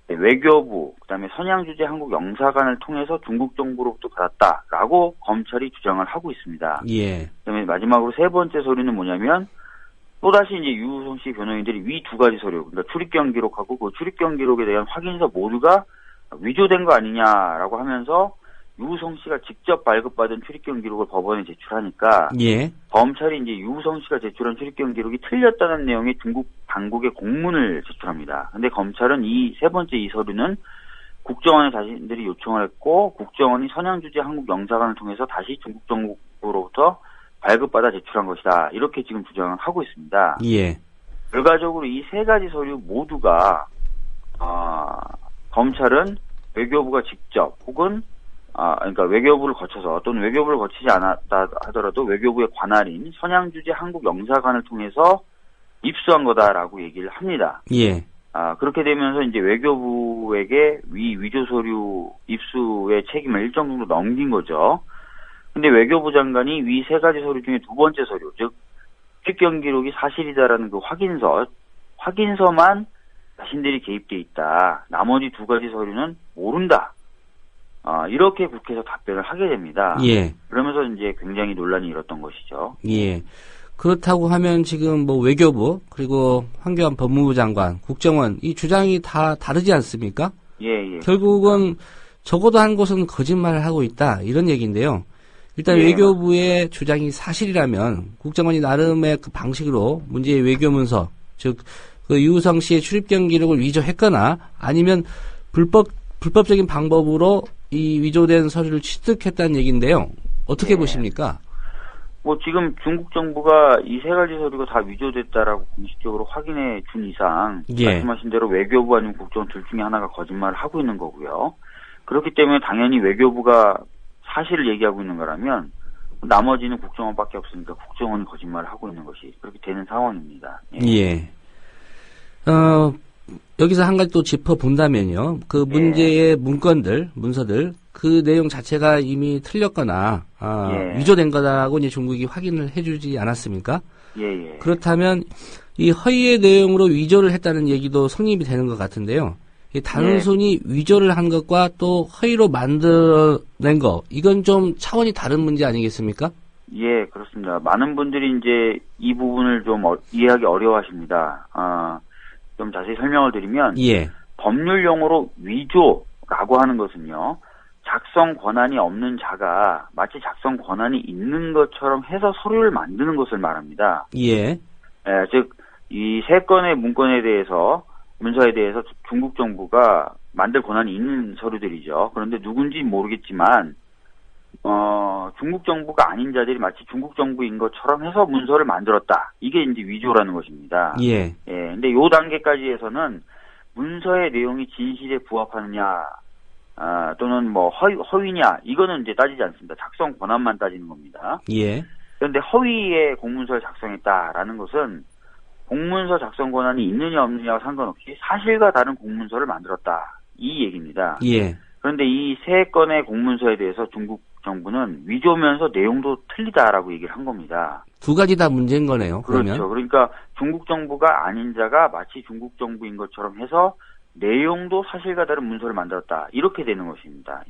외교부, 그다음에 선양주재 한국 영사관을 통해서 중국 정부로부터 받았다라고 검찰이 주장을 하고 있습니다. 예. 그다음에 마지막으로 세 번째 서류는 뭐냐면 또다시 이제 유우성 씨 변호인들이 위 두 가지 서류, 그러니까 출입경 기록하고 그 출입경 기록에 대한 확인서 모두가 위조된 거 아니냐라고 하면서 유우성 씨가 직접 발급받은 출입경 기록을 법원에 제출하니까 예. 검찰이 이제 유우성 씨가 제출한 출입경 기록이 틀렸다는 내용의 중국 당국에 공문을 제출합니다. 근데 검찰은 이 세 번째 이 서류는 국정원에 자신들이 요청을 했고 국정원이 선양주재 한국 영사관을 통해서 다시 중국 정부로부터 발급받아 제출한 것이다. 이렇게 지금 주장을 하고 있습니다. 예. 결과적으로 이 세 가지 서류 모두가 검찰은 외교부가 직접 혹은 그러니까 외교부를 거쳐서 또는 외교부를 거치지 않았다 하더라도 외교부의 관할인 선양주재 한국 영사관을 통해서 입수한 거다라고 얘기를 합니다. 예. 그렇게 되면서 이제 외교부에게 위조 서류 입수의 책임을 일정 정도 넘긴 거죠. 근데 외교부 장관이 위 세 가지 서류 중에 두 번째 서류, 즉 출입경 기록이 사실이다라는 그 확인서만 자신들이 개입돼 있다. 나머지 두 가지 서류는 모른다. 이렇게 국회에서 답변을 하게 됩니다. 예. 그러면서 이제 굉장히 논란이 일었던 것이죠. 예. 그렇다고 하면 지금 뭐 외교부 그리고 황교안 법무부 장관, 국정원 이 주장이 다 다르지 않습니까? 예. 결국은 적어도 한 곳은 거짓말을 하고 있다 이런 얘기인데요. 일단 예. 외교부의 주장이 사실이라면 국정원이 나름의 그 방식으로 문제의 외교문서, 즉 그 유우성 씨의 출입경 기록을 위조했거나 아니면 불법적인 방법으로 이 위조된 서류를 취득했다는 얘기인데요. 어떻게 보십니까? 뭐 지금 중국 정부가 이 세 가지 서류가 다 위조됐다라고 공식적으로 확인해 준 이상 말씀하신 대로 외교부 아니면 국정원 둘 중에 하나가 거짓말을 하고 있는 거고요. 그렇기 때문에 당연히 외교부가 사실을 얘기하고 있는 거라면 나머지는 국정원밖에 없으니까 국정원이 거짓말을 하고 있는 것이 그렇게 되는 상황입니다. 예. 여기서 한 가지 또 짚어본다면요. 그 문제의 문건들, 문서들, 그 내용 자체가 이미 틀렸거나, 위조된 거다라고 이제 중국이 확인을 해주지 않았습니까? 예. 그렇다면 이 허위의 내용으로 위조를 했다는 얘기도 성립이 되는 것 같은데요. 이 단순히 위조를 한 것과 또 허위로 만들어낸 거, 이건 좀 차원이 다른 문제 아니겠습니까? 예, 그렇습니다. 많은 분들이 이제 이 부분을 좀 이해하기 어려워하십니다. 좀 자세히 설명을 드리면 법률 용어로 위조라고 하는 것은요. 작성 권한이 없는 자가 마치 작성 권한이 있는 것처럼 해서 서류를 만드는 것을 말합니다. 즉 이 세 건의 문서에 대해서 중국 정부가 만들 권한이 있는 서류들이죠. 그런데 누군지 모르겠지만 중국 정부가 아닌 자들이 마치 중국 정부인 것처럼 해서 문서를 만들었다. 이게 이제 위조라는 것입니다. 근데 요 단계까지에서는 문서의 내용이 진실에 부합하느냐, 또는 뭐 허위냐, 이거는 이제 따지지 않습니다. 작성 권한만 따지는 겁니다. 그런데 허위의 공문서를 작성했다라는 것은 공문서 작성 권한이 있느냐 없느냐와 상관없이 사실과 다른 공문서를 만들었다. 이 얘기입니다. 그런데 이 세 건의 공문서에 대해서 중국 정부는 위조면서 내용도 틀리다라고 얘기를 한 겁니다. 두 가지 다 문제인 거네요. 그러면. 그렇죠. 그러니까 중국 정부가 아닌 자가 마치 중국 정부인 것처럼 해서 내용도 사실과 다른 문서를 만들었다. 이렇게 되는 것입니다.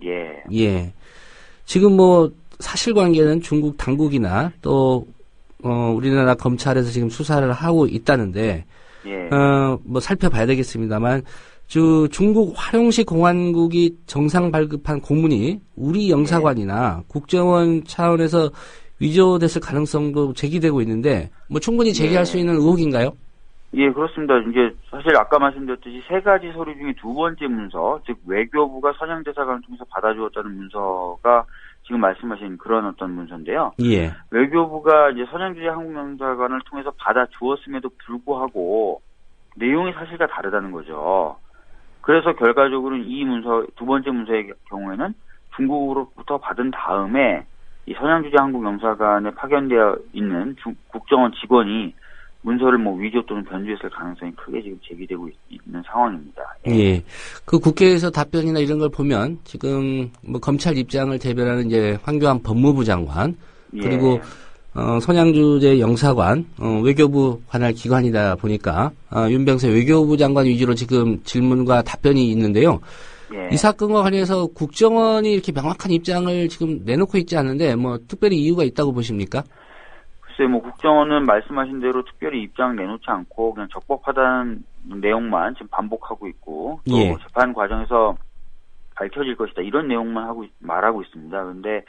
지금 뭐 사실관계는 중국 당국이나 또 우리나라 검찰에서 지금 수사를 하고 있다는데 뭐 살펴봐야 되겠습니다만 중국 화룡시 공안국이 정상 발급한 공문이 우리 영사관이나 국정원 차원에서 위조됐을 가능성도 제기되고 있는데 뭐 충분히 제기할 수 있는 의혹인가요? 그렇습니다. 이제 사실 아까 말씀드렸듯이 세 가지 서류 중에 두 번째 문서, 즉 외교부가 선양대사관을 통해서 받아주었다는 문서가 지금 말씀하신 그런 어떤 문서인데요. 외교부가 이제 선양주재 한국영사관을 통해서 받아주었음에도 불구하고 내용이 사실과 다르다는 거죠. 그래서 결과적으로는 이 문서, 두 번째 문서의 경우에는 중국으로부터 받은 다음에 이 선양주재 한국영사관에 파견되어 있는 국정원 직원이 문서를 뭐 위조 또는 변조했을 가능성이 크게 지금 제기되고 있는 상황입니다. 그 국회에서 답변이나 이런 걸 보면 지금 뭐 검찰 입장을 대변하는 이제 황교안 법무부 장관 그리고 선양주재 영사관 외교부 관할 기관이다 보니까 윤병세 외교부 장관 위주로 지금 질문과 답변이 있는데요. 이 사건과 관련해서 국정원이 이렇게 명확한 입장을 지금 내놓고 있지 않은데 뭐 특별히 이유가 있다고 보십니까? 글쎄 뭐 국정원은 말씀하신 대로 특별히 입장 내놓지 않고 그냥 적법하다는 내용만 지금 반복하고 있고 또 재판 과정에서 밝혀질 것이다 이런 내용만 말하고 있습니다. 그런데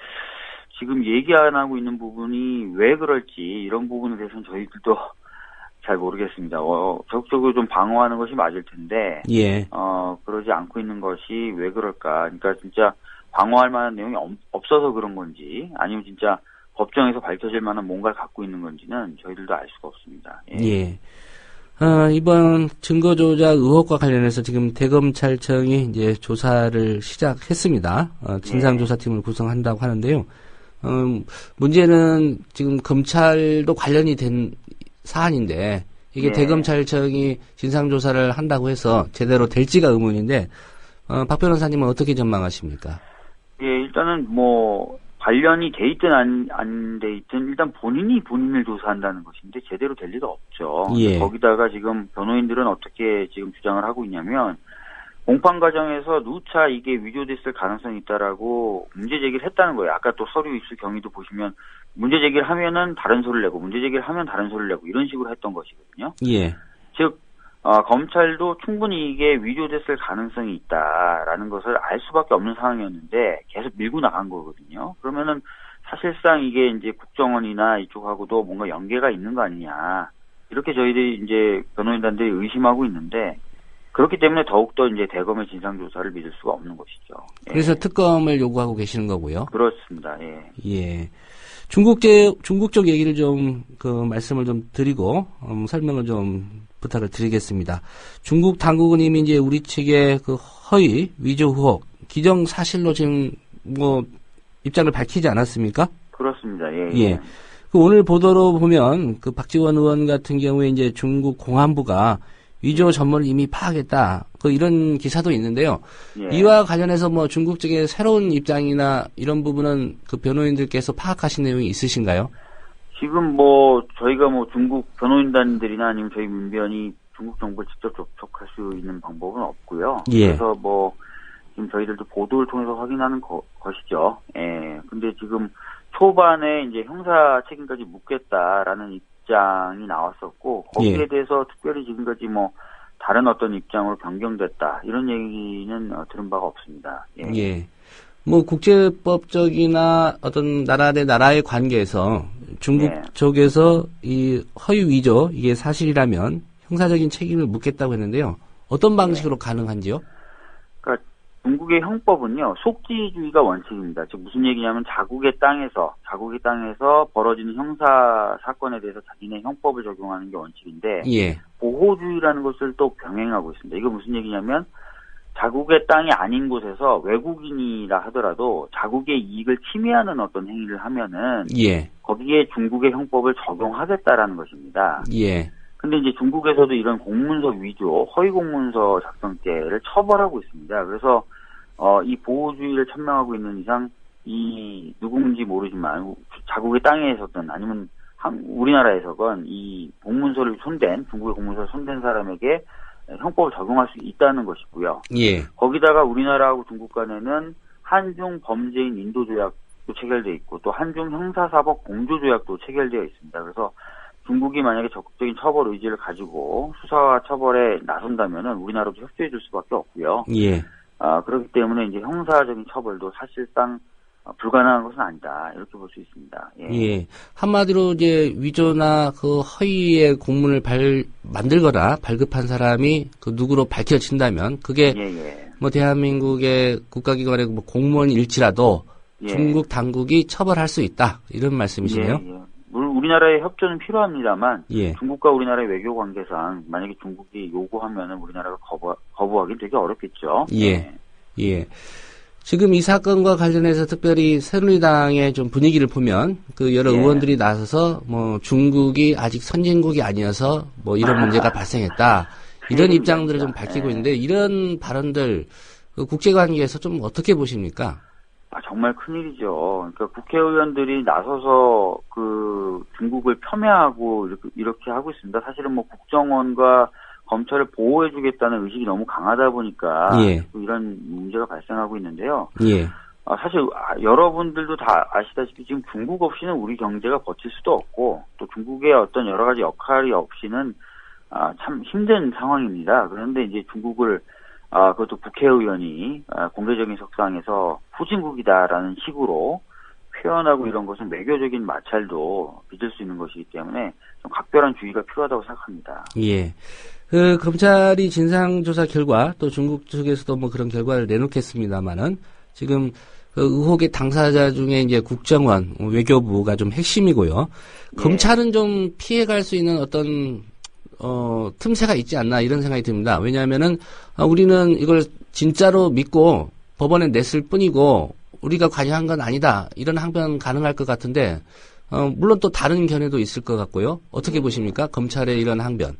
지금 얘기 안 하고 있는 부분이 왜 그럴지 이런 부분에 대해서는 저희들도 잘 모르겠습니다. 적극적으로 좀 방어하는 것이 맞을 텐데 그러지 않고 있는 것이 왜 그럴까? 그러니까 진짜 방어할 만한 내용이 없어서 그런 건지 아니면 진짜 법정에서 밝혀질 만한 뭔가를 갖고 있는 건지는 저희들도 알 수가 없습니다. 이번 증거 조작 의혹과 관련해서 지금 대검찰청이 이제 조사를 시작했습니다. 진상조사팀을 구성한다고 하는데요. 문제는 지금 검찰도 관련이 된 사안인데 이게 대검찰청이 진상조사를 한다고 해서 제대로 될지가 의문인데 박 변호사님은 어떻게 전망하십니까? 일단은 뭐 관련이 돼 있든 안 돼 있든 일단 본인이 본인을 조사한다는 것인데 제대로 될 리가 없죠. 거기다가 지금 변호인들은 어떻게 지금 주장을 하고 있냐면 공판 과정에서 누차 이게 위조됐을 가능성이 있다라고 문제 제기를 했다는 거예요. 아까 또 서류 입수 경위도 보시면 문제 제기를 하면은 다른 소리를 내고 문제 제기를 하면 다른 소리를 내고 이런 식으로 했던 것이거든요. 예. 즉 검찰도 충분히 이게 위조됐을 가능성이 있다라는 것을 알 수밖에 없는 상황이었는데 계속 밀고 나간 거거든요. 그러면은 사실상 이게 이제 국정원이나 이쪽하고도 뭔가 연계가 있는 거 아니냐. 이렇게 저희들이 이제 변호인단들이 의심하고 있는데 그렇기 때문에 더욱더 이제 대검의 진상조사를 믿을 수가 없는 것이죠. 예. 그래서 특검을 요구하고 계시는 거고요. 그렇습니다. 예. 예. 중국 쪽 얘기를 좀, 말씀을 좀 드리고, 설명을 좀 부탁을 드리겠습니다. 중국 당국은 이미 이제 우리 측의 허위, 위조 의혹, 기정사실로 지금 입장을 밝히지 않았습니까? 그렇습니다. 예. 예. 오늘 보도로 보면, 박지원 의원 같은 경우에 이제 중국 공안부가 위조 전모를 이미 파악했다. 이런 기사도 있는데요. 예. 이와 관련해서 중국 측의 새로운 입장이나 이런 부분은 변호인들께서 파악하신 내용이 있으신가요? 지금 저희가 중국 변호인단들이나 아니면 저희 민변이 중국 정부를 직접 접촉할 수 있는 방법은 없고요. 예. 그래서 지금 저희들도 보도를 통해서 확인하는 것이죠. 예. 근데 지금 초반에 이제 형사 책임까지 묻겠다라는 입장이 나왔었고 거기에 예. 대해서 특별히 지금까지 다른 어떤 입장으로 변경됐다 이런 얘기는 들은 바가 없습니다. 예. 예. 국제법적이나 어떤 나라 대 나라의 관계에서 중국 예. 쪽에서 이 허위 위조 이게 사실이라면 형사적인 책임을 묻겠다고 했는데요. 어떤 방식으로 가능한지요? 그러니까 중국의 형법은요, 속지주의가 원칙입니다. 즉 무슨 얘기냐면 자국의 땅에서 벌어지는 형사 사건에 대해서 자기네 형법을 적용하는 게 원칙인데, 예. 보호주의라는 것을 또 병행하고 있습니다. 이거 무슨 얘기냐면 자국의 땅이 아닌 곳에서 외국인이라 하더라도 자국의 이익을 침해하는 어떤 행위를 하면은, 예. 거기에 중국의 형법을 적용하겠다라는 것입니다. 예. 근데 이제 중국에서도 이런 공문서 위조, 허위 공문서 작성죄를 처벌하고 있습니다. 그래서 이 보호주의를 천명하고 있는 이상 이 누군지 모르지만 자국의 땅에서든 아니면 우리나라에서건 이 공문서를 중국의 공문서를 손댄 사람에게 형법을 적용할 수 있다는 것이고요. 예. 거기다가 우리나라하고 중국 간에는 한중 범죄인 인도조약도 체결되어 있고 또 한중 형사사법 공조조약도 체결되어 있습니다. 그래서 중국이 만약에 적극적인 처벌 의지를 가지고 수사와 처벌에 나선다면은 우리나라도 협조해 줄 수밖에 없고요. 예. 그렇기 때문에 이제 형사적인 처벌도 사실상 불가능한 것은 아니다. 이렇게 볼 수 있습니다. 예. 예. 한마디로 이제 위조나 허위의 공문을 만들거나 발급한 사람이 누구로 밝혀진다면 그게 대한민국의 국가기관의 공무원일지라도 예. 중국 당국이 처벌할 수 있다. 이런 말씀이시네요. 예. 우리나라의 협조는 필요합니다만 예. 중국과 우리나라의 외교 관계상 만약에 중국이 요구하면은 우리나라가 거부하기 되게 어렵겠죠. 예. 예. 지금 이 사건과 관련해서 특별히 새누리당의 좀 분위기를 보면 여러 의원들이 나서서 중국이 아직 선진국이 아니어서 이런 문제가 발생했다. 이런 입장들을 좀 밝히고 있는데 이런 발언들 국제관계에서 좀 어떻게 보십니까? 정말 큰일이죠. 그러니까 국회의원들이 나서서 중국을 폄훼하고 이렇게 하고 있습니다. 사실은 국정원과 검찰을 보호해주겠다는 의식이 너무 강하다 보니까 예. 이런 문제가 발생하고 있는데요. 예. 사실 여러분들도 다 아시다시피 지금 중국 없이는 우리 경제가 버틸 수도 없고 또 중국의 어떤 여러 가지 역할이 없이는 참 힘든 상황입니다. 그런데 이제 중국을 그것도 국회의원이 공개적인 석상에서 후진국이다라는 식으로 표현하고 이런 것은 외교적인 마찰도 빚을 수 있는 것이기 때문에 좀 각별한 주의가 필요하다고 생각합니다. 예. 검찰이 진상조사 결과 또 중국 측에서도 그런 결과를 내놓겠습니다만은 지금 의혹의 당사자 중에 이제 국정원, 외교부가 좀 핵심이고요. 예. 검찰은 좀 피해갈 수 있는 어떤 틈새가 있지 않나 이런 생각이 듭니다. 왜냐하면은 우리는 이걸 진짜로 믿고 법원에 냈을 뿐이고 우리가 관여한 건 아니다. 이런 항변 가능할 것 같은데 물론 또 다른 견해도 있을 것 같고요. 어떻게 보십니까? 검찰의 이런 항변.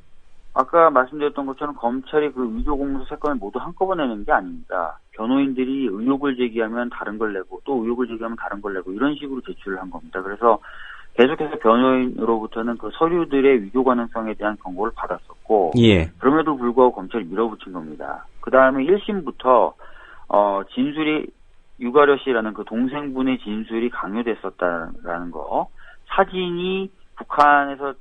아까 말씀드렸던 것처럼 검찰이 위조 공문서 사건을 모두 한꺼번에 내는 게 아닙니다. 변호인들이 의혹을 제기하면 다른 걸 내고 또 의혹을 제기하면 다른 걸 내고 이런 식으로 제출을 한 겁니다. 그래서 계속해서 변호인으로부터는 서류들의 위조 가능성에 대한 경고를 받았었고 예. 그럼에도 불구하고 불구하고 검찰이 밀어붙인 겁니다. 그 다음에 1심부터 진술이 유가려 씨라는 그 동생분의 진술이 강요됐었다라는 거, 사진이 북한에서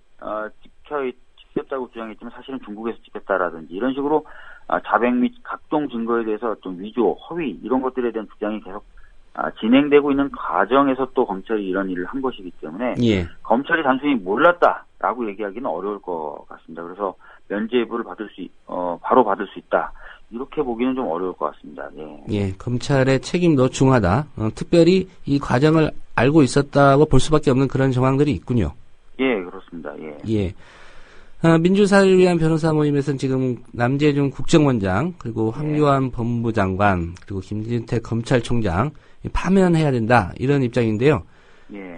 찍혔다고 주장했지만 사실은 중국에서 찍혔다라든지 이런 식으로 자백 및 각종 증거에 대해서 좀 위조, 허위 이런 것들에 대한 주장이 계속 진행되고 있는 과정에서 또 검찰이 이런 일을 한 것이기 때문에 예. 검찰이 단순히 몰랐다라고 얘기하기는 어려울 것 같습니다. 그래서 면죄 예부를 바로 받을 수 있다. 이렇게 보기는 좀 어려울 것 같습니다. 예. 예, 검찰의 책임도 중하다. 특별히 이 과정을 알고 있었다고 볼 수밖에 없는 그런 정황들이 있군요. 예, 그렇습니다. 예. 예. 민주사회를 위한 변호사 모임에서는 지금 남재준 국정원장, 그리고 황교안 법무장관, 그리고 김진태 검찰총장 파면해야 된다 이런 입장인데요. 예.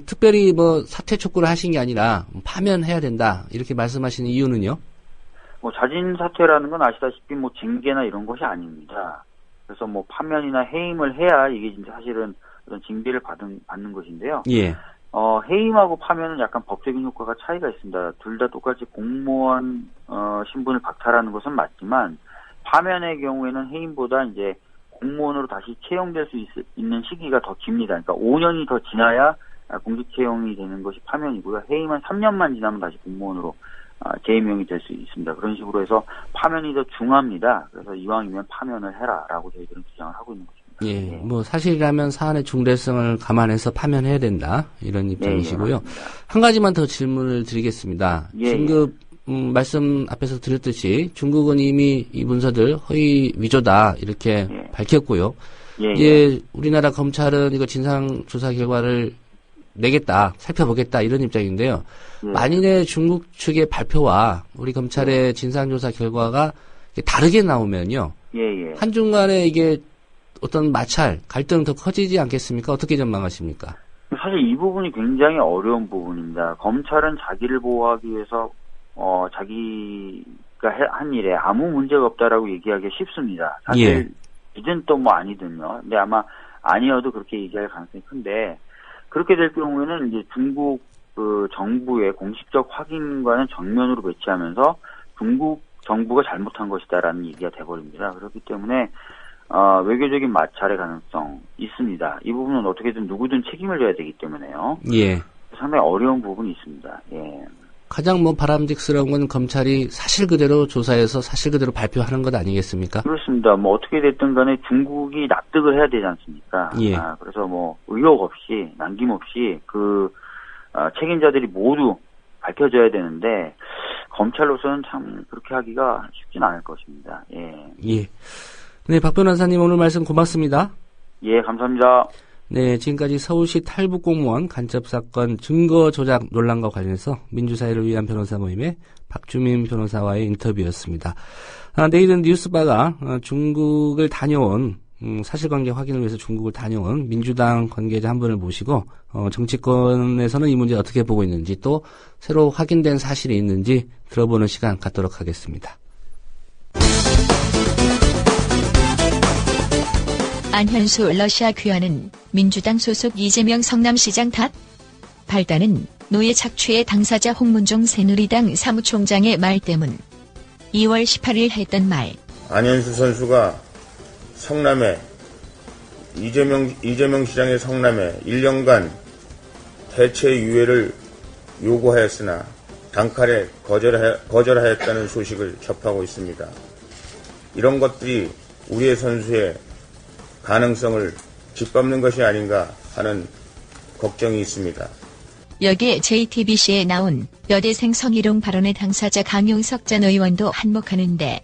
특별히 뭐 사퇴 촉구를 하신 게 아니라 파면해야 된다 이렇게 말씀하시는 이유는요? 뭐 자진 사퇴라는 건 아시다시피 뭐 징계나 이런 것이 아닙니다. 그래서 뭐 파면이나 해임을 해야 이게 진짜 사실은 어떤 징계를 받는 것인데요. 예. 해임하고 파면은 약간 법적인 효과가 차이가 있습니다. 둘 다 똑같이 공무원 신분을 박탈하는 것은 맞지만 파면의 경우에는 해임보다 이제 공무원으로 다시 채용될 수 있는 시기가 더 깁니다. 그러니까 5년이 더 지나야 공직 채용이 되는 것이 파면이고요. 해임은 3년만 지나면 다시 공무원으로 재임용이 될 수 있습니다. 그런 식으로 해서 파면이 더 중합니다. 그래서 이왕이면 파면을 해라라고 저희들은 주장을 하고 있는 것입니다. 예, 뭐 사실이라면 사안의 중대성을 감안해서 파면해야 된다 이런 입장이시고요. 한 가지만 더 질문을 드리겠습니다. 긴급 말씀 앞에서 드렸듯이 중국은 이미 이 문서들 허위 위조다 이렇게 밝혔고요. 예, 우리나라 검찰은 이거 진상조사 결과를 내겠다, 살펴보겠다 이런 입장인데요. 만일에 중국 측의 발표와 우리 검찰의 진상조사 결과가 다르게 나오면요. 한중 간에 이게 어떤 마찰, 갈등 더 커지지 않겠습니까? 어떻게 전망하십니까? 사실 이 부분이 굉장히 어려운 부분입니다. 검찰은 자기를 보호하기 위해서 자기가 한 일에 아무 문제가 없다라고 얘기하기 쉽습니다. 사실 이든 또 뭐 아니든요. 근데 아마 아니어도 그렇게 얘기할 가능성이 큰데 그렇게 될 경우에는 이제 중국 그 정부의 공식적 확인과는 정면으로 배치하면서 중국 정부가 잘못한 것이다라는 얘기가 돼버립니다. 그렇기 때문에 외교적인 마찰의 가능성 있습니다. 이 부분은 어떻게든 누구든 책임을 져야 되기 때문에요. 예. 상당히 어려운 부분이 있습니다. 예. 가장 뭐 바람직스러운 건 검찰이 사실 그대로 조사해서 사실 그대로 발표하는 것 아니겠습니까? 그렇습니다. 뭐 어떻게 됐든 간에 중국이 납득을 해야 되지 않습니까? 예. 그래서 뭐 의혹 없이 남김없이 그 책임자들이 모두 밝혀져야 되는데 검찰로서는 참 그렇게 하기가 쉽진 않을 것입니다. 예. 예. 네, 박 변호사님 오늘 말씀 고맙습니다. 예, 감사합니다. 네, 지금까지 서울시 탈북 공무원 간첩 사건 증거 조작 논란과 관련해서 민주사회를 위한 변호사 모임의 박주민 변호사와의 인터뷰였습니다. 내일은 뉴스바가 중국을 다녀온 사실관계 확인을 위해서 중국을 다녀온 민주당 관계자 한 분을 모시고 정치권에서는 이 문제 어떻게 보고 있는지 또 새로 확인된 사실이 있는지 들어보는 시간 갖도록 하겠습니다. 안현수 러시아 귀환은 민주당 소속 이재명 성남시장 탓? 발단은 노예 착취의 당사자 홍문종 새누리당 사무총장의 말 때문. 2월 18일 했던 말. 안현수 선수가 성남에 이재명 시장의 성남에 1년간 대체 유예를 요구하였으나 단칼에 거절하였다는 소식을 접하고 있습니다. 이런 것들이 우리의 선수의 가능성을 짓밟는 것이 아닌가 하는 걱정이 있습니다. 여기에 JTBC에 나온 여대생 성희롱 발언의 당사자 강용석 전 의원도 한몫하는데.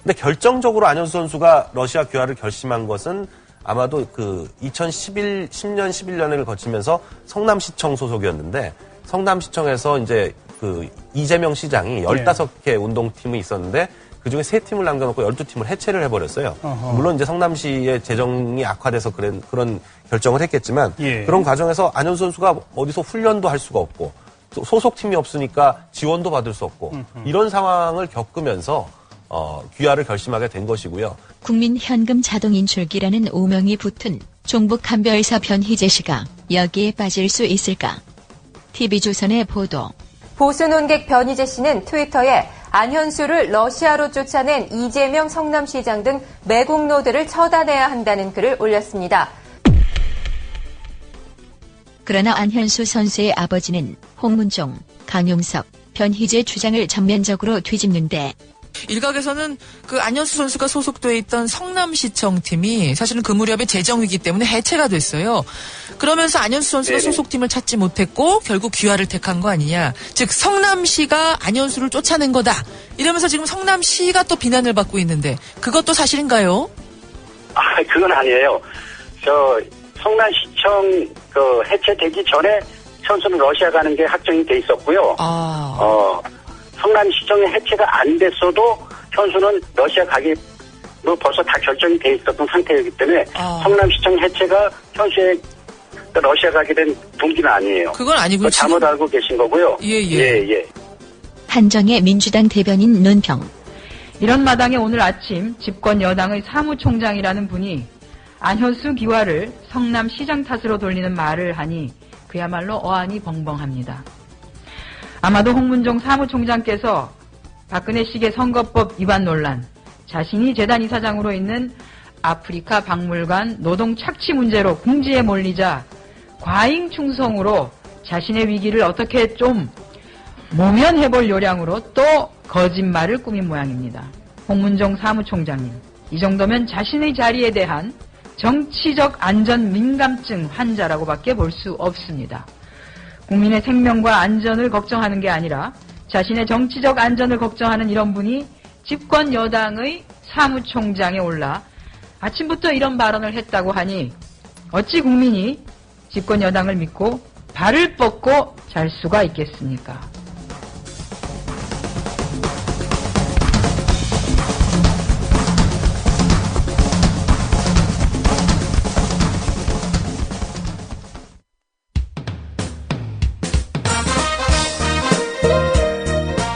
근데 결정적으로 안현수 선수가 러시아 귀화를 결심한 것은 아마도 그 10년, 11년을 거치면서 성남시청 소속이었는데 성남시청에서 이제 그 이재명 시장이 15개 운동팀이 있었는데 그중에 3팀을 남겨놓고 12팀을 해체를 해버렸어요. 물론 이제 성남시의 재정이 악화돼서 그런 결정을 했겠지만 그런 과정에서 안현수 선수가 어디서 훈련도 할 수가 없고 또 소속팀이 없으니까 지원도 받을 수 없고 이런 상황을 겪으면서 귀화를 결심하게 된 것이고요. 국민 현금 자동 인출기라는 오명이 붙은 종북 간별사 변희재 씨가 여기에 빠질 수 있을까? TV조선의 보도. 보수 논객 변희재 씨는 트위터에 안현수를 러시아로 쫓아낸 이재명 성남시장 등 매국노들을 처단해야 한다는 글을 올렸습니다. 그러나 안현수 선수의 아버지는 홍문종, 강용석, 변희재 주장을 전면적으로 뒤집는데 일각에서는 그 안현수 선수가 소속돼 있던 성남시청 팀이 사실은 그 무렵에 재정위기 때문에 해체가 됐어요. 그러면서 안현수 선수가 소속팀을 찾지 못했고 결국 귀화를 택한 거 아니냐. 즉 성남시가 안현수를 쫓아낸 거다. 이러면서 지금 성남시가 또 비난을 받고 있는데 그것도 사실인가요? 그건 아니에요. 성남시청 해체되기 전에 선수는 러시아 가는 게 확정이 돼 있었고요. 성남시청의 해체가 안 됐어도 현수는 러시아 가기 벌써 다 결정이 돼 있었던 상태이기 때문에 성남시청 해체가 현수의 러시아 가게 된 동기는 아니에요. 그건 아니고요. 잘못 알고 계신 거고요. 예. 한정의 민주당 대변인 논평. 이런 마당에 오늘 아침 집권 여당의 사무총장이라는 분이 안현수 기화를 성남시장 탓으로 돌리는 말을 하니 그야말로 어안이 벙벙합니다. 아마도 홍문종 사무총장께서 박근혜식의 선거법 위반 논란, 자신이 재단 이사장으로 있는 아프리카 박물관 노동 착취 문제로 궁지에 몰리자 과잉 충성으로 자신의 위기를 어떻게 좀 모면해볼 요량으로 또 거짓말을 꾸민 모양입니다. 홍문종 사무총장님, 이 정도면 자신의 자리에 대한 정치적 안전 민감증 환자라고밖에 볼 수 없습니다. 국민의 생명과 안전을 걱정하는 게 아니라 자신의 정치적 안전을 걱정하는 이런 분이 집권 여당의 사무총장에 올라 아침부터 이런 발언을 했다고 하니 어찌 국민이 집권 여당을 믿고 발을 뻗고 잘 수가 있겠습니까?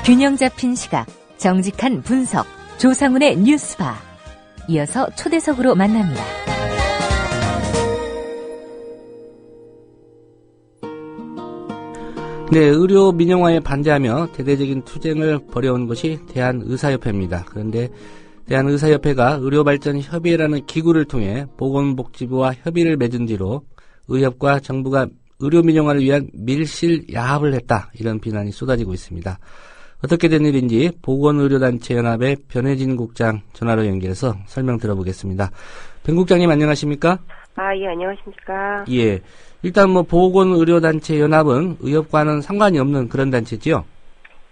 균형 잡힌 시각, 정직한 분석, 조상훈의 뉴스바. 이어서 초대석으로 만납니다. 네, 의료 민영화에 반대하며 대대적인 투쟁을 벌여온 것이 대한의사협회입니다. 그런데 대한의사협회가 의료발전협의회라는 기구를 통해 보건복지부와 협의를 맺은 뒤로 의협과 정부가 의료 민영화를 위한 밀실 야합을 했다. 이런 비난이 쏟아지고 있습니다. 어떻게 된 일인지 보건의료단체연합의 변혜진 국장 전화로 연결해서 설명 들어보겠습니다. 변 국장님 안녕하십니까? 예, 안녕하십니까? 예. 일단 보건의료단체연합은 의협과는 상관이 없는 그런 단체지요?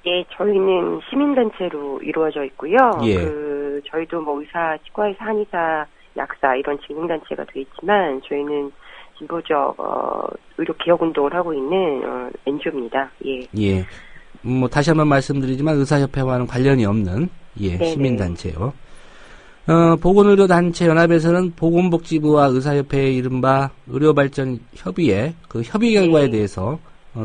예, 저희는 시민단체로 이루어져 있고요. 예. 저희도 의사, 치과의사, 한의사, 약사 이런 직능단체가 되어 있지만 저희는 진보적 의료 개혁 운동을 하고 있는 NGO입니다. 예. 예. 다시 한번 말씀드리지만 의사협회와는 관련이 없는 네네. 시민단체요. 보건의료단체연합에서는 보건복지부와 의사협회의 이른바 의료발전협의회 그 협의 결과에 대해서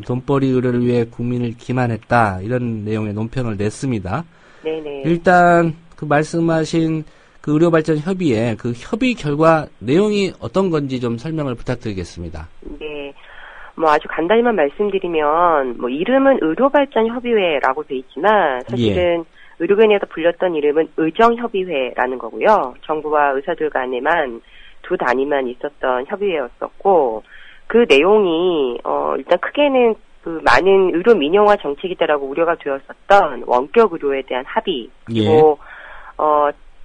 돈벌이 의료를 위해 국민을 기만했다 이런 내용의 논평을 냈습니다. 네네. 일단 그 말씀하신 그 의료발전협의회 그 협의 결과 내용이 어떤 건지 좀 설명을 부탁드리겠습니다. 네. 아주 간단히만 말씀드리면, 이름은 의료발전협의회라고 돼 있지만, 사실은 의료계에서 불렸던 이름은 의정협의회라는 거고요. 정부와 의사들 간에만 두 단위만 있었던 협의회였었고, 그 내용이, 일단 크게는 많은 의료 민영화 정책이다라고 우려가 되었었던 원격 의료에 대한 합의, 그리고,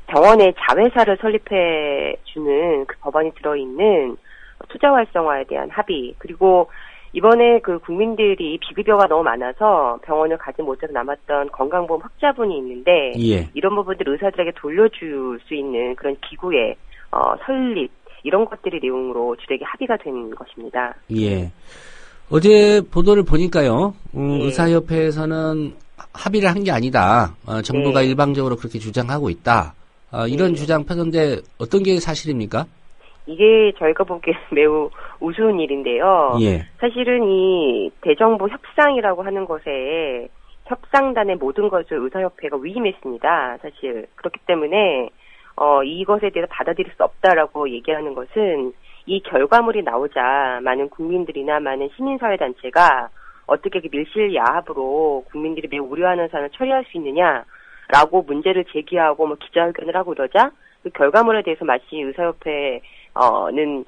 병원의 자회사를 설립해주는 그 법안이 들어있는 투자 활성화에 대한 합의, 그리고 이번에 국민들이 비급여가 너무 많아서 병원을 가지 못해서 남았던 건강보험 흑자분이 있는데 이런 부분들 의사들에게 돌려줄 수 있는 그런 기구의 설립 이런 것들이 내용으로 주되게 합의가 된 것입니다. 예. 어제 보도를 보니까요. 의사협회에서는 합의를 한 게 아니다. 정부가 일방적으로 그렇게 주장하고 있다. 이런 주장 펴던데 어떤 게 사실입니까? 이게 저희가 보기에 매우 우스운 일인데요. 사실은 이 대정부 협상이라고 하는 것에 협상단의 모든 것을 의사협회가 위임했습니다. 사실 그렇기 때문에 이것에 대해서 받아들일 수 없다라고 얘기하는 것은 이 결과물이 나오자 많은 국민들이나 많은 시민사회단체가 어떻게 밀실야합으로 국민들이 매우 우려하는 사안을 처리할 수 있느냐라고 문제를 제기하고 뭐 기자회견을 하고 그러자 그 결과물에 대해서 마치 의사협회는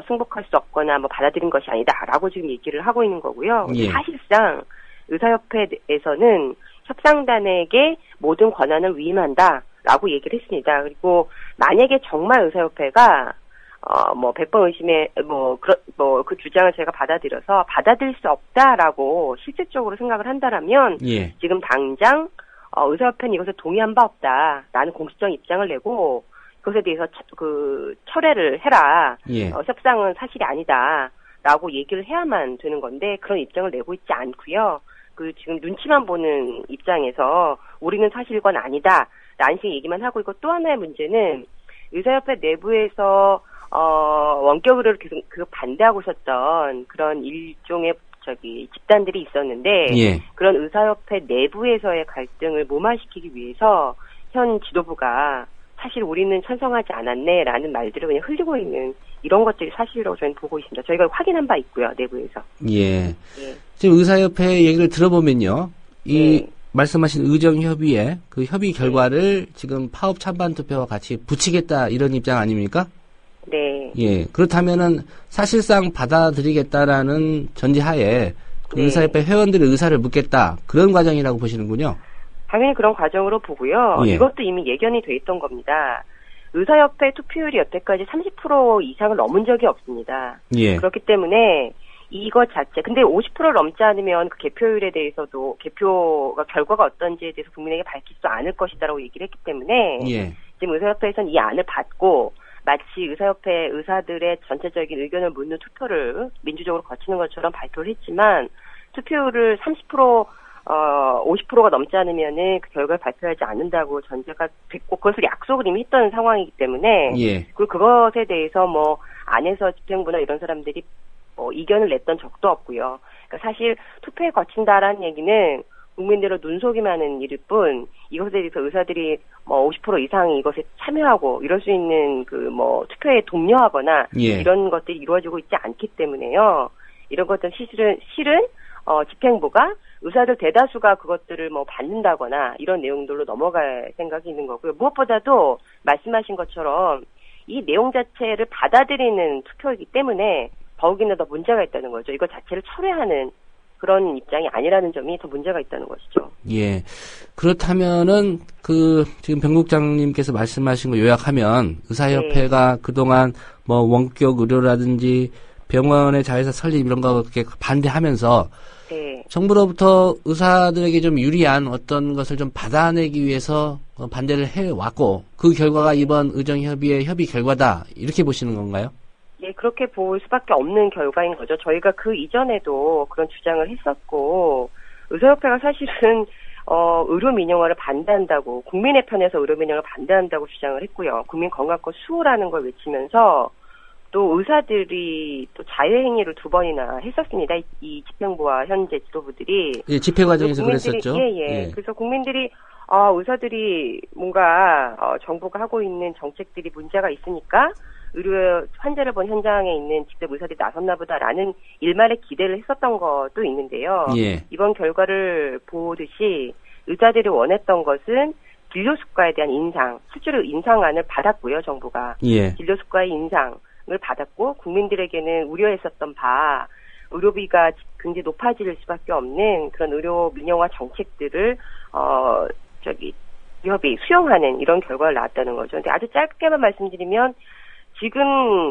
승복할 수 없거나 뭐 받아들인 것이 아니다라고 지금 얘기를 하고 있는 거고요. 예. 사실상 의사협회에서는 협상단에게 모든 권한을 위임한다라고 얘기를 했습니다. 그리고 만약에 정말 의사협회가 100번 의심에 그 주장을 제가 받아들일 수 없다라고 실질적으로 생각을 한다라면 예. 지금 당장 의사협회는 이것에 동의한 바 없다라는 공식적 입장을 내고 그것에 대해서 철회를 해라. 예. 협상은 사실이 아니다라고 얘기를 해야만 되는 건데 그런 입장을 내고 있지 않고요. 지금 눈치만 보는 입장에서 우리는 사실 이건 아니다라는 식의 얘기만 하고 있고 또 하나의 문제는 의사협회 내부에서 원격 의료를 계속 반대하고 있었던 그런 일종의 집단들이 있었는데 예. 그런 의사협회 내부에서의 갈등을 무마시키기 위해서 현 지도부가 사실 우리는 찬성하지 않았네라는 말들을 그냥 흘리고 있는 이런 것들이 사실이라고 저희는 보고 있습니다. 저희가 확인한 바 있고요, 내부에서. 예. 예. 지금 의사협회 얘기를 들어보면요, 말씀하신 의정협의회 그 협의 결과를 지금 파업 찬반 투표와 같이 붙이겠다 이런 입장 아닙니까? 네. 예. 그렇다면은 사실상 받아들이겠다라는 전제하에 그 의사협회 회원들의 의사를 묻겠다 그런 과정이라고 보시는군요. 당연히 그런 과정으로 보고요. 예. 이것도 이미 예견이 돼 있던 겁니다. 의사협회 투표율이 여태까지 30% 이상을 넘은 적이 없습니다. 예. 그렇기 때문에 이것 자체, 근데 50%를 넘지 않으면 그 개표율에 대해서도 결과가 어떤지에 대해서 국민에게 밝히지도 않을 것이다라고 얘기를 했기 때문에 예. 지금 의사협회에서는 이 안을 받고 마치 의사협회 의사들의 전체적인 의견을 묻는 투표를 민주적으로 거치는 것처럼 발표를 했지만 투표율을 30% 50%가 넘지 않으면은 그 결과를 발표하지 않는다고 전제가 됐고 그것을 약속을 이미 했던 상황이기 때문에 예. 그리고 그것에 대해서 안에서 집행부나 이런 사람들이 이견을 냈던 적도 없고요. 그러니까 사실 투표에 거친다라는 얘기는 국민들의 눈속임하는 일일 뿐 이것에 대해서 의사들이 50% 이상이 이것에 참여하고 이럴 수 있는 투표에 독려하거나 예. 이런 것들이 이루어지고 있지 않기 때문에요. 이런 것들은 실은 집행부가 의사들 대다수가 그것들을 받는다거나 이런 내용들로 넘어갈 생각이 있는 거고요. 무엇보다도 말씀하신 것처럼 이 내용 자체를 받아들이는 투표이기 때문에 더욱이나 더 문제가 있다는 거죠. 이거 자체를 철회하는 그런 입장이 아니라는 점이 더 문제가 있다는 것이죠. 예. 그렇다면은 지금 병국장님께서 말씀하신 거 요약하면 의사협회가 그동안 원격 의료라든지 병원의 자회사 설립 이런 거 그렇게 반대하면서 정부로부터 의사들에게 좀 유리한 어떤 것을 좀 받아내기 위해서 반대를 해왔고 그 결과가 이번 의정협의회 협의 결과다 이렇게 보시는 건가요? 예, 그렇게 볼 수밖에 없는 결과인 거죠. 저희가 그 이전에도 그런 주장을 했었고 의사협회가 사실은 의료 민영화를 반대한다고 국민의 편에서 의료 민영화를 반대한다고 주장을 했고요. 국민 건강권 수호라는 걸 외치면서 또 의사들이 또 자해 행위를 2번이나 했었습니다. 이 집행부와 현재 지도부들이. 예, 집회 과정에서 그랬었죠. 예. 그래서 국민들이 의사들이 뭔가 정부가 하고 있는 정책들이 문제가 있으니까 의료 환자를 본 현장에 있는 직접 의사들이 나섰나 보다라는 일말의 기대를 했었던 것도 있는데요. 예. 이번 결과를 보듯이 의사들이 원했던 것은 진료 수가에 대한 인상, 실제로 인상안을 받았고요, 정부가. 예. 진료 수가의 인상을 받았고 국민들에게는 우려했었던 바 의료비가 굉장히 높아질 수밖에 없는 그런 의료 민영화 정책들을 기업이 수용하는 이런 결과를 낳았다는 거죠. 근데 아주 짧게만 말씀드리면 지금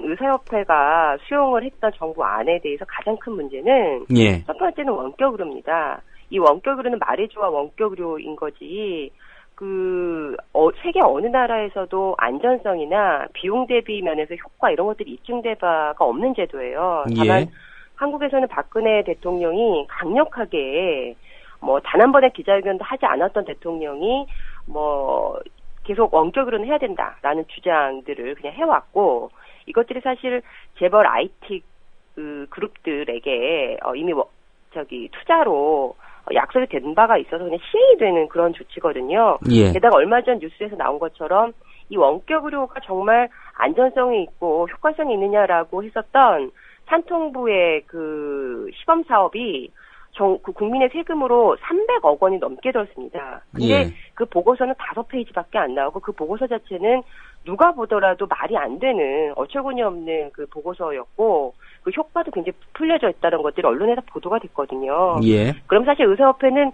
의사협회가 수용을 했던 정부 안에 대해서 가장 큰 문제는 첫 번째는 원격 의료입니다. 이 원격 의료는 말이 좋아 원격 의료인 거지 세계 어느 나라에서도 안전성이나 비용 대비 면에서 효과 이런 것들이 입증된 바가 없는 제도예요. 다만 한국에서는 박근혜 대통령이 강력하게 단 한 번의 기자회견도 하지 않았던 대통령이 계속 원격 의료는 해야 된다라는 주장들을 그냥 해왔고 이것들이 사실 재벌 IT 그룹들에게 이미 투자로 약속이 된 바가 있어서 그냥 시행이 되는 그런 조치거든요. 예. 게다가 얼마 전 뉴스에서 나온 것처럼 이 원격 의료가 정말 안전성이 있고 효과성이 있느냐라고 했었던 산통부의 시범 사업이 그 국민의 세금으로 300억 원이 넘게 들었습니다. 근데 예. 그 보고서는 5페이지밖에 안 나오고 그 보고서 자체는 누가 보더라도 말이 안 되는 어처구니 없는 그 보고서였고 그 효과도 굉장히 부풀려져 있다는 것들이 언론에서 보도가 됐거든요. 예. 그럼 사실 의사협회는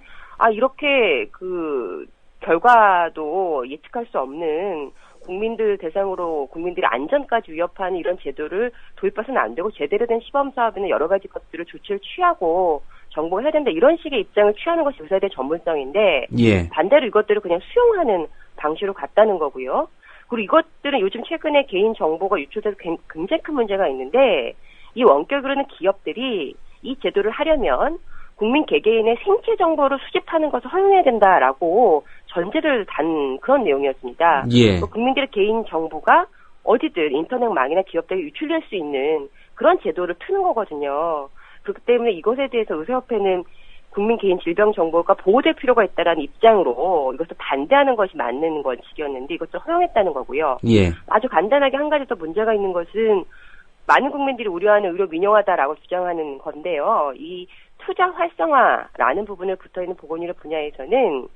이렇게 그 결과도 예측할 수 없는 국민들 대상으로 국민들의 안전까지 위협하는 이런 제도를 도입해서는 안 되고 제대로 된 시범 사업에는 여러 가지 것들을 조치를 취하고 정보를 해야 된다 이런 식의 입장을 취하는 것이 의사에 대한 전문성인데 예. 반대로 이것들을 그냥 수용하는 방식으로 갔다는 거고요. 그리고 이것들은 요즘 최근에 개인 정보가 유출돼서 굉장히 큰 문제가 있는데 이 원격으로는 기업들이 이 제도를 하려면 국민 개개인의 생체 정보를 수집하는 것을 허용해야 된다라고 전제를 단 그런 내용이었습니다. 예. 국민들의 개인 정보가 어디든 인터넷망이나 기업들에게 유출될 수 있는 그런 제도를 트는 거거든요. 그렇기 때문에 이것에 대해서 의사협회는 국민 개인 질병 정보가 보호될 필요가 있다라는 입장으로 이것을 반대하는 것이 맞는 원칙이었는데 이것을 허용했다는 거고요. 예. 아주 간단하게 한 가지 더 문제가 있는 것은 많은 국민들이 우려하는 의료 민영화다라고 주장하는 건데요. 이 투자 활성화라는 부분을 붙어있는 보건의료 분야에서는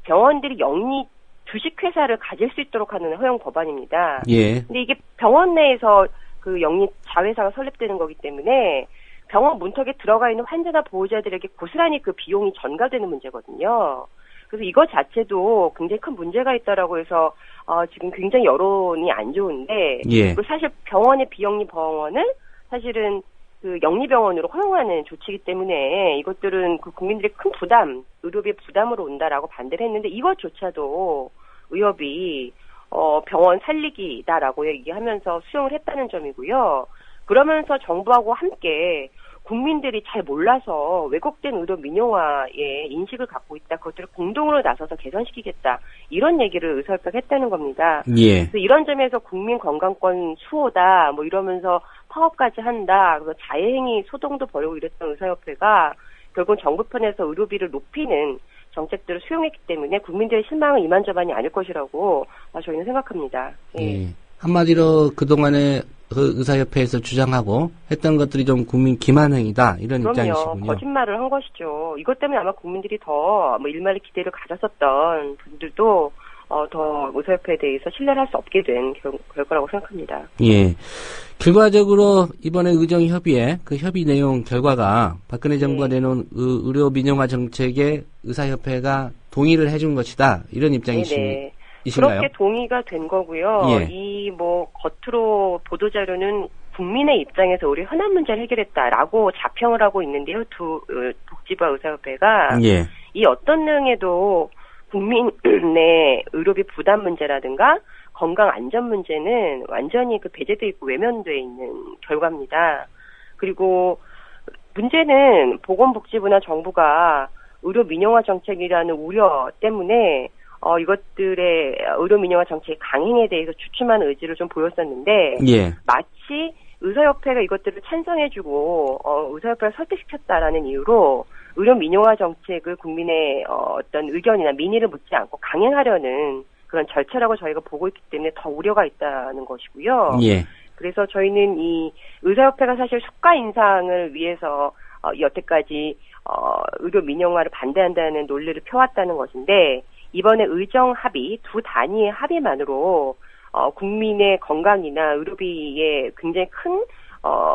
병원들이 영리 주식회사를 가질 수 있도록 하는 허용 법안입니다. 예. 근데 이게 병원 내에서 그 영리 자회사가 설립되는 거기 때문에 병원 문턱에 들어가 있는 환자나 보호자들에게 고스란히 그 비용이 전가되는 문제거든요. 그래서 이것 자체도 굉장히 큰 문제가 있다라고 해서 지금 굉장히 여론이 안 좋은데 예. 그리고 사실 병원의 비영리 병원을 사실은 그 영리병원으로 허용하는 조치이기 때문에 이것들은 그 국민들의 큰 부담, 의료비 부담으로 온다라고 반대를 했는데 이것조차도 의협이 병원 살리기다라고 얘기하면서 수용을 했다는 점이고요. 그러면서 정부하고 함께 국민들이 잘 몰라서 왜곡된 의료 민영화에 인식을 갖고 있다. 그것들을 공동으로 나서서 개선시키겠다. 이런 얘기를 의사협회가 했다는 겁니다. 예. 그래서 이런 점에서 국민 건강권 수호다. 뭐 이러면서 파업까지 한다. 그래서 자해행위 소동도 벌이고 이랬던 의사협회가 결국 정부 편에서 의료비를 높이는 정책들을 수용했기 때문에 국민들의 실망은 이만저만이 아닐 것이라고 저희는 생각합니다. 예. 한마디로 그동안에 그 의사협회에서 주장하고 했던 것들이 좀 국민 기만행위다 이런 그럼요. 입장이시군요. 거짓말을 한 것이죠. 이것 때문에 아마 국민들이 더 일말의 기대를 가졌었던 분들도 더 의사협회에 대해서 신뢰를 할 수 없게 된 결과라고 생각합니다. 예. 결과적으로 이번에 의정협의회 그 협의 내용 결과가 박근혜 정부가 내놓은 의료 민영화 정책에 의사협회가 동의를 해준 것이다 이런 입장이신가요? 그렇게 동의가 된 거고요. 예. 이 겉으로 보도자료는 국민의 입장에서 우리 현안 문제를 해결했다라고 자평을 하고 있는데요. 두 복지부와 의사협회가 예. 이 어떤 내용에도 국민의 의료비 부담 문제라든가 건강 안전 문제는 완전히 그 배제돼 있고 외면돼 있는 결과입니다. 그리고 문제는 보건복지부나 정부가 의료 민영화 정책이라는 우려 때문에 이것들의 의료 민영화 정책의 강행에 대해서 주춤하는 의지를 좀 보였었는데 예. 마치 의사협회가 이것들을 찬성해주고 의사협회를 설득시켰다라는 이유로 의료 민영화 정책을 국민의 어떤 의견이나 민의를 묻지 않고 강행하려는 그런 절차라고 저희가 보고 있기 때문에 더 우려가 있다는 것이고요. 예. 그래서 저희는 이 의사협회가 사실 수가 인상을 위해서 여태까지 의료 민영화를 반대한다는 논리를 펴왔다는 것인데 이번에 의정 합의 두 단위의 합의만으로 국민의 건강이나 의료비에 굉장히 큰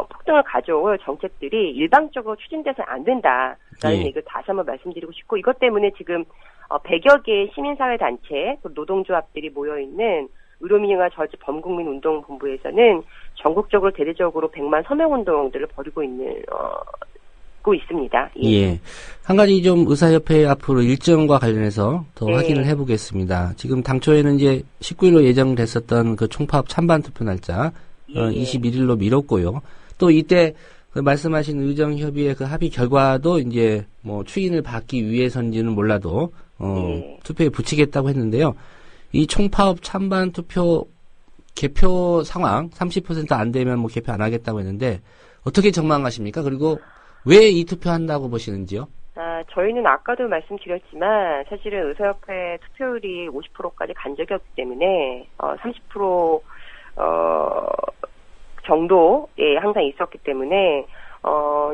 폭등을 가져올 정책들이 일방적으로 추진돼서 안 된다라는 얘기를 다시 한번 말씀드리고 싶고 이것 때문에 지금 100여 개의 시민사회단체, 노동조합들이 모여있는 의료민영화 저지 범국민운동본부에서는 전국적으로 대대적으로 100만 서명운동들을 벌이고 있습니다. 예. 한 가지 좀 의사협회 앞으로 일정과 관련해서 더 네. 확인을 해보겠습니다. 지금 당초에는 이제 19일로 예정됐었던 그 총파업 찬반 투표 날짜 21일로 미뤘고요. 또 이때 그 말씀하신 의정협의회 그 합의 결과도 이제 뭐 추인을 받기 위해서인지는 몰라도 투표에 붙이겠다고 했는데요. 이 총파업 찬반 투표 개표 상황 30% 안 되면 뭐 개표 안 하겠다고 했는데 어떻게 전망하십니까? 그리고 왜 이 투표한다고 보시는지요? 저희는 아까도 말씀드렸지만 사실은 의사협회 투표율이 50%까지 간 적이 없기 때문에 30% 정도에 항상 있었기 때문에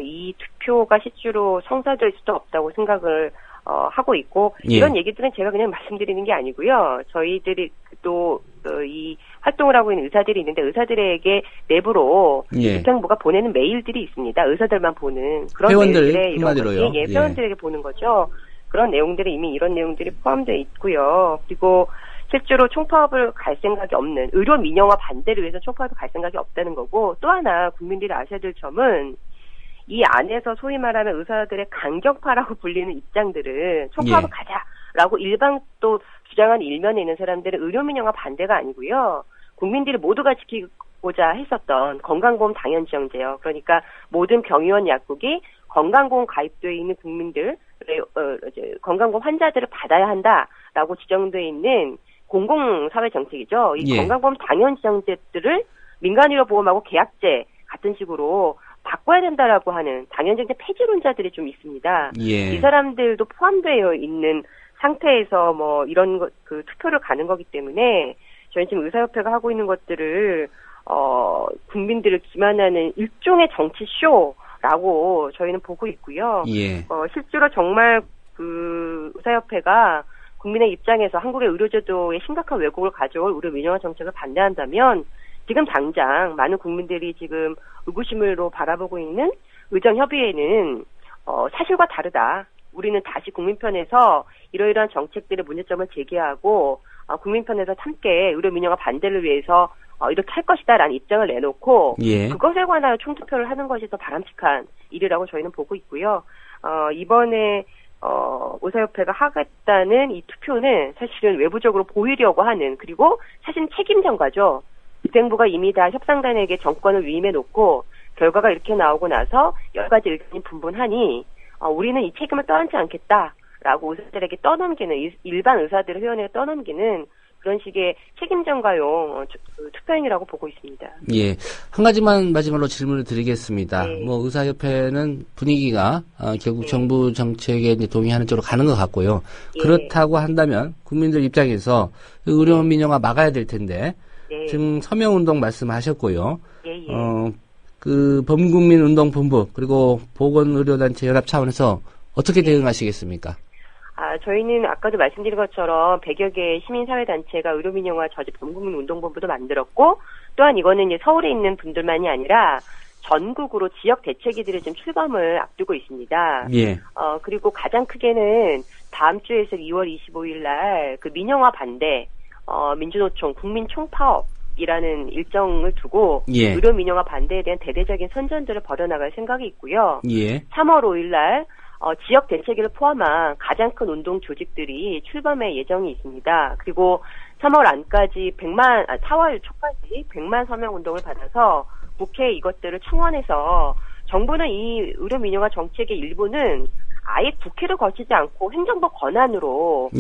이 투표가 실제로 성사될 수도 없다고 생각을 하고 있고 이런 얘기들은 제가 그냥 말씀드리는 게 아니고요. 저희들이 또 이 활동을 하고 있는 의사들이 있는데 의사들에게 내부로 집행부가 보내는 메일들이 있습니다. 의사들만 보는 그런 메일들에 이런 것들이 회원들에게 보는 거죠. 그런 내용들이 이미 이런 내용들이 포함되어 있고요. 그리고 실제로 총파업을 갈 생각이 없는 의료 민영화 반대를 위해서 총파업을 갈 생각이 없다는 거고 또 하나 국민들이 아셔야 될 점은 이 안에서 소위 말하면 의사들의 강경파라고 불리는 입장들은 총파업을 가자라고 일방 또 주장하는 일면에 있는 사람들은 의료 민영화 반대가 아니고요. 국민들이 모두가 지키고자 했었던 건강보험 당연지원제요. 그러니까 모든 병의원 약국이 건강보험 가입되어 있는 국민들의 건강보험 환자들을 받아야 한다라고 지정되어 있는 공공사회 정책이죠. 이 건강보험 당연지원제들을 민간의료 보험하고 계약제 같은 식으로 바꿔야 된다라고 하는 당연정책 폐지론자들이 좀 있습니다. 이 사람들도 포함되어 있는 상태에서 뭐 이런 그 투표를 가는 거기 때문에 저희는 지금 의사협회가 하고 있는 것들을 국민들을 기만하는 일종의 정치쇼라고 저희는 보고 있고요. 실제로 정말 그 의사협회가 국민의 입장에서 한국의 의료제도에 심각한 왜곡을 가져올 의료 민영화 정책을 반대한다면 지금 당장 많은 국민들이 지금 의구심으로 바라보고 있는 의정협의회는 사실과 다르다. 우리는 다시 국민 편에서 이러이러한 정책들의 문제점을 제기하고 국민 편에서 함께 의료 민영화 반대를 위해서 이렇게 할 것이다라는 입장을 내놓고 그것에 관하여 총투표를 하는 것이 더 바람직한 일이라고 저희는 보고 있고요. 이번에 의사협회가 하겠다는 이 투표는 사실은 외부적으로 보이려고 하는 그리고 사실은 책임 전가죠. 집행부가 이미 다 협상단에게 정권을 위임해 놓고 결과가 이렇게 나오고 나서 여러 가지 의견이 분분하니 우리는 이 책임을 떠안지 않겠다라고 의사들에게 떠넘기는 일반 의사들의 회원에게 떠넘기는 그런 식의 책임 전가용 투표행위라고 보고 있습니다. 한 가지만 마지막으로 질문을 드리겠습니다. 뭐 의사협회는 분위기가 결국 정부 정책에 이제 동의하는 쪽으로 가는 것 같고요. 그렇다고 한다면 국민들 입장에서 의료 민영화 막아야 될 텐데 지금 서명운동 말씀하셨고요. 그 범국민운동본부 그리고 보건의료단체 연합 차원에서 어떻게 대응하시겠습니까? 저희는 아까도 말씀드린 것처럼 100여 개의 시민사회단체가 의료민영화 저지 범국민운동본부도 만들었고 또한 이거는 이제 서울에 있는 분들만이 아니라 전국으로 지역 대책위들이 지금 출범을 앞두고 있습니다. 그리고 가장 크게는 다음 주에서 2월 25일 날 그 민영화 반대 민주노총 국민총파업이라는 일정을 두고 의료 민영화 반대에 대한 대대적인 선전들을 벌여나갈 생각이 있고요. 3월 5일 날 지역 대책위를 포함한 가장 큰 운동 조직들이 출범할 예정이 있습니다. 그리고 3월 안까지 4월 초까지 100만 서명 운동을 받아서 국회에 이것들을 충원해서 정부는 이 의료 민영화 정책의 일부는 아예 국회를 거치지 않고 행정부 권한으로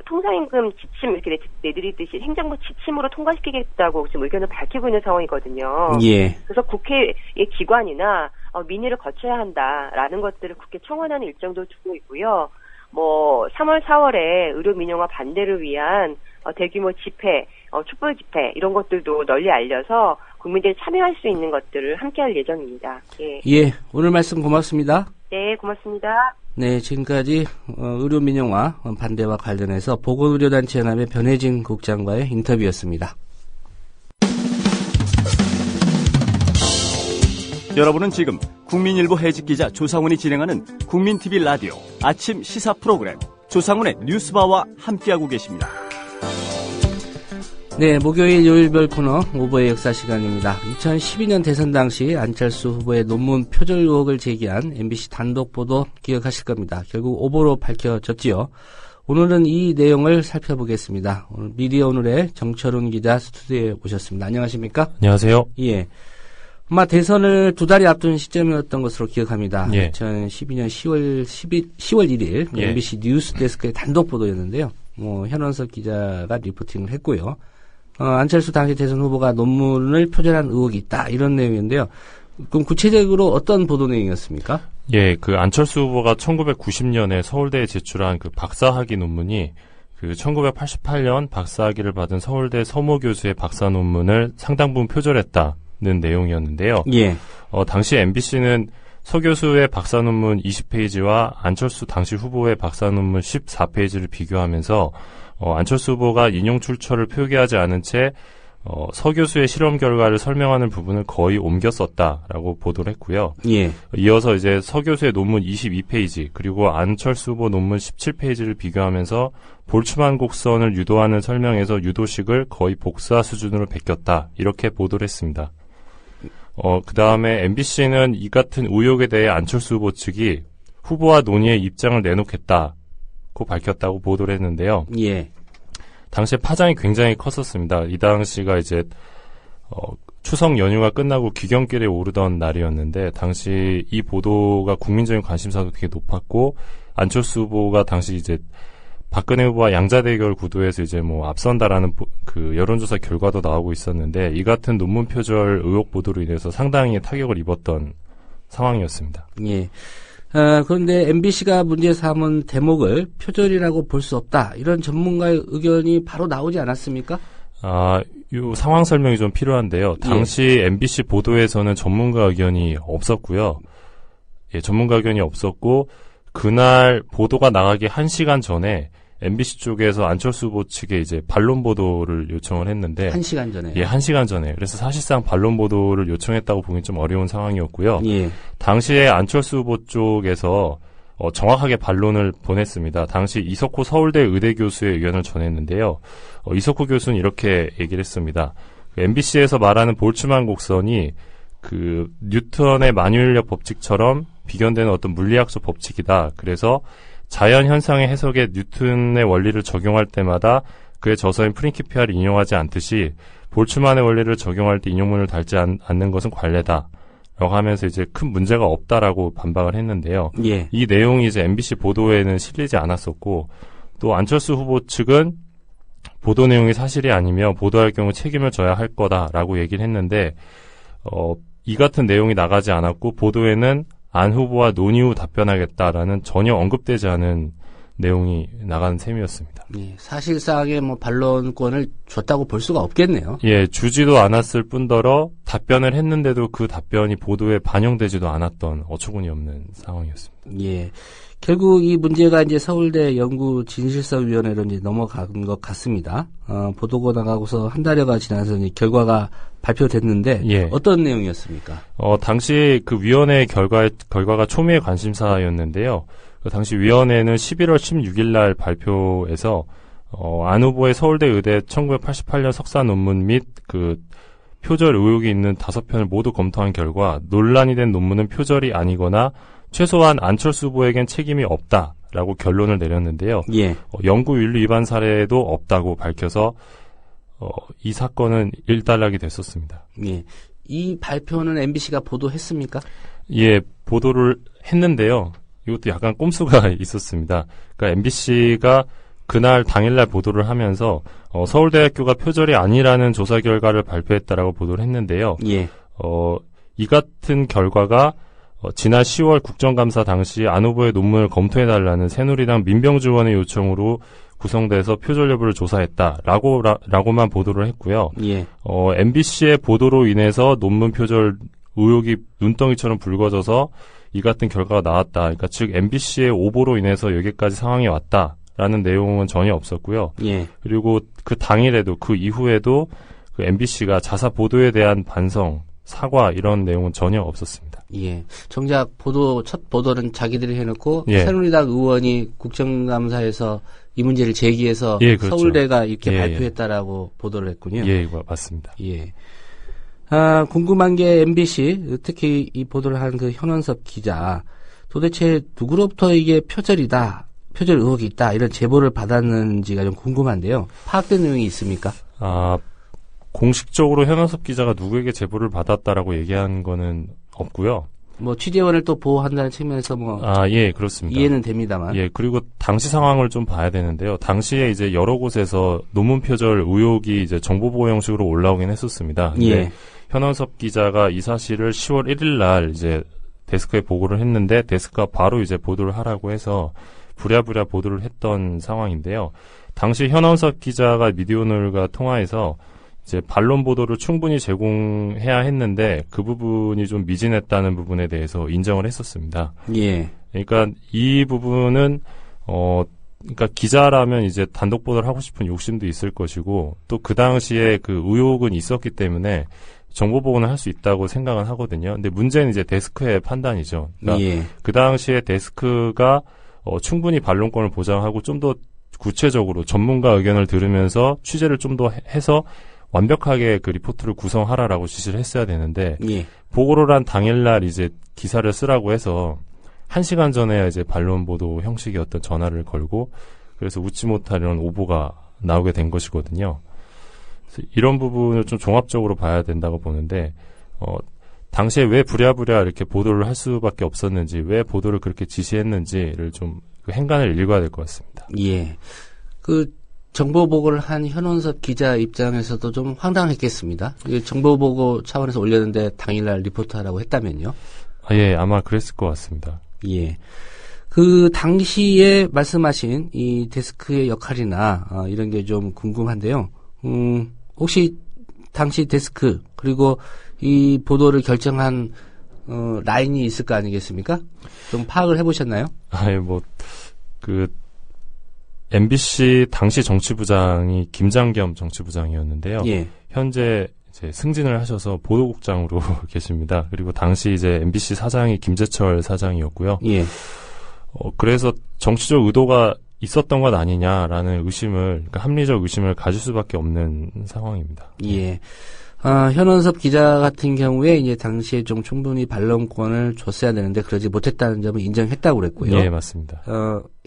통상임금 지침 이렇게 내드리듯이 행정부 지침으로 통과시키겠다고 지금 의견을 밝히고 있는 상황이거든요. 그래서 국회의 기관이나 민의를 거쳐야 한다라는 것들을 국회 청원하는 일정도 두고 있고요. 뭐 3월, 4월에 의료 민영화 반대를 위한 대규모 집회, 촛불 집회 이런 것들도 널리 알려서 국민들이 참여할 수 있는 것들을 함께할 예정입니다. 오늘 말씀 고맙습니다. 네, 고맙습니다. 네, 지금까지 의료 민영화 반대와 관련해서 보건의료단체 연합의 변혜진 국장과의 인터뷰였습니다. 여러분은 지금 국민일보 해직기자 조상훈이 진행하는 국민TV 라디오 아침 시사 프로그램 조상훈의 뉴스바와 함께하고 계십니다. 네, 목요일 요일별 코너 오보의 역사 시간입니다. 2012년 대선 당시 안철수 후보의 논문 표절 의혹을 제기한 MBC 단독 보도 기억하실 겁니다. 결국 오보로 밝혀졌지요. 오늘은 이 내용을 살펴보겠습니다. 오늘 미디어 오늘의 정철훈 기자 스튜디오에 오셨습니다. 안녕하십니까? 안녕하세요. 아마 대선을 2달이 앞둔 시점이었던 것으로 기억합니다. 2012년 10월 1일 MBC 뉴스 데스크의 단독 보도였는데요. 현원석 기자가 리포팅을 했고요. 안철수 당시 대선 후보가 논문을 표절한 의혹이 있다. 이런 내용인데요. 그럼 구체적으로 어떤 보도 내용이었습니까? 그 안철수 후보가 1990년에 서울대에 제출한 그 박사학위 논문이 그 1988년 박사학위를 받은 서울대 서모 교수의 박사 논문을 상당 부분 표절했다. 내용이었는데요. 예. 당시 MBC는 서 교수의 박사 논문 20페이지와 안철수 당시 후보의 박사 논문 14페이지를 비교하면서 안철수 후보가 인용 출처를 표기하지 않은 채 서 교수의 실험 결과를 설명하는 부분을 거의 옮겨 썼다라고 보도를 했고요. 예. 이어서 이제 서 교수의 논문 22페이지 그리고 안철수 후보 논문 17페이지를 비교하면서 볼츠만 곡선을 유도하는 설명에서 유도식을 거의 복사 수준으로 베꼈다. 이렇게 보도를 했습니다. 그 다음에 MBC는 이 같은 의혹에 대해 안철수 후보 측이 후보와 논의의 입장을 내놓겠다고 밝혔다고 보도를 했는데요. 예. 당시에 파장이 굉장히 컸었습니다. 이 당시가 이제 추석 연휴가 끝나고 귀경길에 오르던 날이었는데 당시 이 보도가 국민적인 관심사도 되게 높았고 안철수 후보가 당시 이제 박근혜 후보와 양자 대결 구도에서 이제 뭐 앞선다라는 그 여론조사 결과도 나오고 있었는데 이 같은 논문 표절 의혹 보도로 인해서 상당히 타격을 입었던 상황이었습니다. 예. 그런데 MBC가 문제 삼은 대목을 표절이라고 볼 수 없다. 이런 전문가의 의견이 바로 나오지 않았습니까? 요 상황 설명이 좀 필요한데요. 당시 MBC 보도에서는 전문가 의견이 없었고요. 예, 전문가 의견이 없었고 그날 보도가 나가기 1시간 전에 MBC 쪽에서 안철수 후보 측에 이제 반론 보도를 요청을 했는데 1시간 전에. 예, 1시간 전에. 그래서 사실상 반론 보도를 요청했다고 보기 좀 어려운 상황이었고요. 예. 당시에 안철수 후보 쪽에서 정확하게 반론을 보냈습니다. 당시 이석호 서울대 의대 교수의 의견을 전했는데요. 이석호 교수는 이렇게 얘기를 했습니다. MBC에서 말하는 볼츠만 곡선이 그 뉴턴의 만유인력 법칙처럼 비견되는 어떤 물리학적 법칙이다. 그래서 자연 현상의 해석에 뉴턴의 원리를 적용할 때마다 그의 저서인 프린키피아를 인용하지 않듯이 볼츠만의 원리를 적용할 때 인용문을 달지 않는 것은 관례다. 라고 하면서 이제 큰 문제가 없다라고 반박을 했는데요. 예. 이 내용이 이제 MBC 보도에는 실리지 않았었고 또 안철수 후보 측은 보도 내용이 사실이 아니며 보도할 경우 책임을 져야 할 거다라고 얘기를 했는데 이 같은 내용이 나가지 않았고 보도에는 안 후보와 논의 후 답변하겠다라는 전혀 언급되지 않은 내용이 나간 셈이었습니다. 예, 사실상의 뭐 반론권을 줬다고 볼 수가 없겠네요. 예, 주지도 않았을 뿐더러 답변을 했는데도 그 답변이 보도에 반영되지도 않았던 어처구니 없는 상황이었습니다. 예. 결국 이 문제가 이제 서울대 연구진실성위원회로 이제 넘어간 것 같습니다. 보도가 나가고서 한 달여가 지나서 이제 결과가 발표됐는데 예. 어떤 내용이었습니까? 당시 그 위원회 결과가 초미의 관심사였는데요. 그 당시 위원회는 11월 16일 날 발표해서 안 후보의 서울대 의대 1988년 석사 논문 및 그 표절 의혹이 있는 5편을 모두 검토한 결과 논란이 된 논문은 표절이 아니거나 최소한 안철수 후보에겐 책임이 없다라고 결론을 내렸는데요. 예. 연구윤리 위반 사례도 없다고 밝혀서 이 사건은 일단락이 됐었습니다. 예. 이 발표는 MBC가 보도했습니까? 예, 보도를 했는데요. 이것도 약간 꼼수가 있었습니다. 그러니까 MBC가 그날 당일날 보도를 하면서 서울대학교가 표절이 아니라는 조사 결과를 발표했다라고 보도를 했는데요. 예. 이 같은 결과가 지난 10월 국정감사 당시 안 후보의 논문을 검토해달라는 새누리당 민병주 의원의 요청으로 구성돼서 표절 여부를 조사했다라고만 보도를 했고요. 예. MBC의 보도로 인해서 논문 표절 의혹이 눈덩이처럼 불거져서 이 같은 결과가 나왔다. 그러니까 즉 MBC의 오보로 인해서 여기까지 상황이 왔다라는 내용은 전혀 없었고요. 예. 그리고 그 당일에도 그 이후에도 그 MBC가 자사 보도에 대한 반성, 사과 이런 내용은 전혀 없었습니다. 예. 정작 첫 보도는 자기들이 해놓고 예. 새누리당 의원이 국정감사에서 이 문제를 제기해서 예, 그렇죠. 서울대가 이렇게 예, 발표했다라고 보도를 했군요. 예, 맞습니다. 예. 궁금한 게 MBC, 특히 이 보도를 한 그 현원섭 기자, 도대체 누구로부터 이게 표절 의혹이 있다, 이런 제보를 받았는지가 좀 궁금한데요. 파악된 내용이 있습니까? 공식적으로 현원섭 기자가 누구에게 제보를 받았다라고 얘기한 거는 없고요. 뭐 취재원을 또 보호한다는 측면에서 예, 그렇습니다. 이해는 됩니다만. 예, 그리고 당시 상황을 좀 봐야 되는데요. 당시에 이제 여러 곳에서 논문 표절 의혹이 이제 정보보호 형식으로 올라오긴 했었습니다. 근데 예. 현원섭 기자가 이 사실을 10월 1일 날 이제 데스크에 보고를 했는데 데스크가 바로 이제 보도를 하라고 해서 부랴부랴 보도를 했던 상황인데요. 당시 현원섭 기자가 미디어오늘과 통화해서 이제 반론 보도를 충분히 제공해야 했는데 그 부분이 좀 미진했다는 부분에 대해서 인정을 했었습니다. 예. 그러니까 이 부분은 그러니까 기자라면 이제 단독 보도를 하고 싶은 욕심도 있을 것이고 또 그 당시에 그 의혹은 있었기 때문에 정보 보고는 할 수 있다고 생각은 하거든요. 근데 문제는 이제 데스크의 판단이죠. 그러니까 예. 그 당시에 데스크가 충분히 반론권을 보장하고 좀 더 구체적으로 전문가 의견을 들으면서 취재를 좀 더 해서 완벽하게 그 리포트를 구성하라라고 지시를 했어야 되는데 예. 보고를 한 당일날 이제 기사를 쓰라고 해서 1시간 전에 이제 반론 보도 형식의 어떤 전화를 걸고 그래서 웃지 못할 이런 오보가 나오게 된 것이거든요. 그래서 이런 부분을 좀 종합적으로 봐야 된다고 보는데 당시에 왜 부랴부랴 이렇게 보도를 할 수밖에 없었는지 왜 보도를 그렇게 지시했는지를 좀 그 행간을 읽어야 될 것 같습니다. 예. 그 정보 보고를 한 현원섭 기자 입장에서도 좀 황당했겠습니다. 정보 보고 차원에서 올렸는데 당일날 리포트하라고 했다면요? 예, 아마 그랬을 것 같습니다. 예. 그 당시에 말씀하신 이 데스크의 역할이나 이런 게 좀 궁금한데요. 혹시 당시 데스크 그리고 이 보도를 결정한 라인이 있을 거 아니겠습니까? 좀 파악을 해보셨나요? MBC 당시 정치부장이 김장겸 정치부장이었는데요. 예. 현재 이제 승진을 하셔서 보도국장으로 계십니다. 그리고 당시 이제 MBC 사장이 김재철 사장이었고요. 예. 그래서 정치적 의도가 있었던 것 아니냐라는 그러니까 합리적 의심을 가질 수밖에 없는 상황입니다. 예. 현원섭 기자 같은 경우에 이제 당시에 좀 충분히 반론권을 줬어야 되는데 그러지 못했다는 점을 인정했다고 그랬고요. 예, 맞습니다.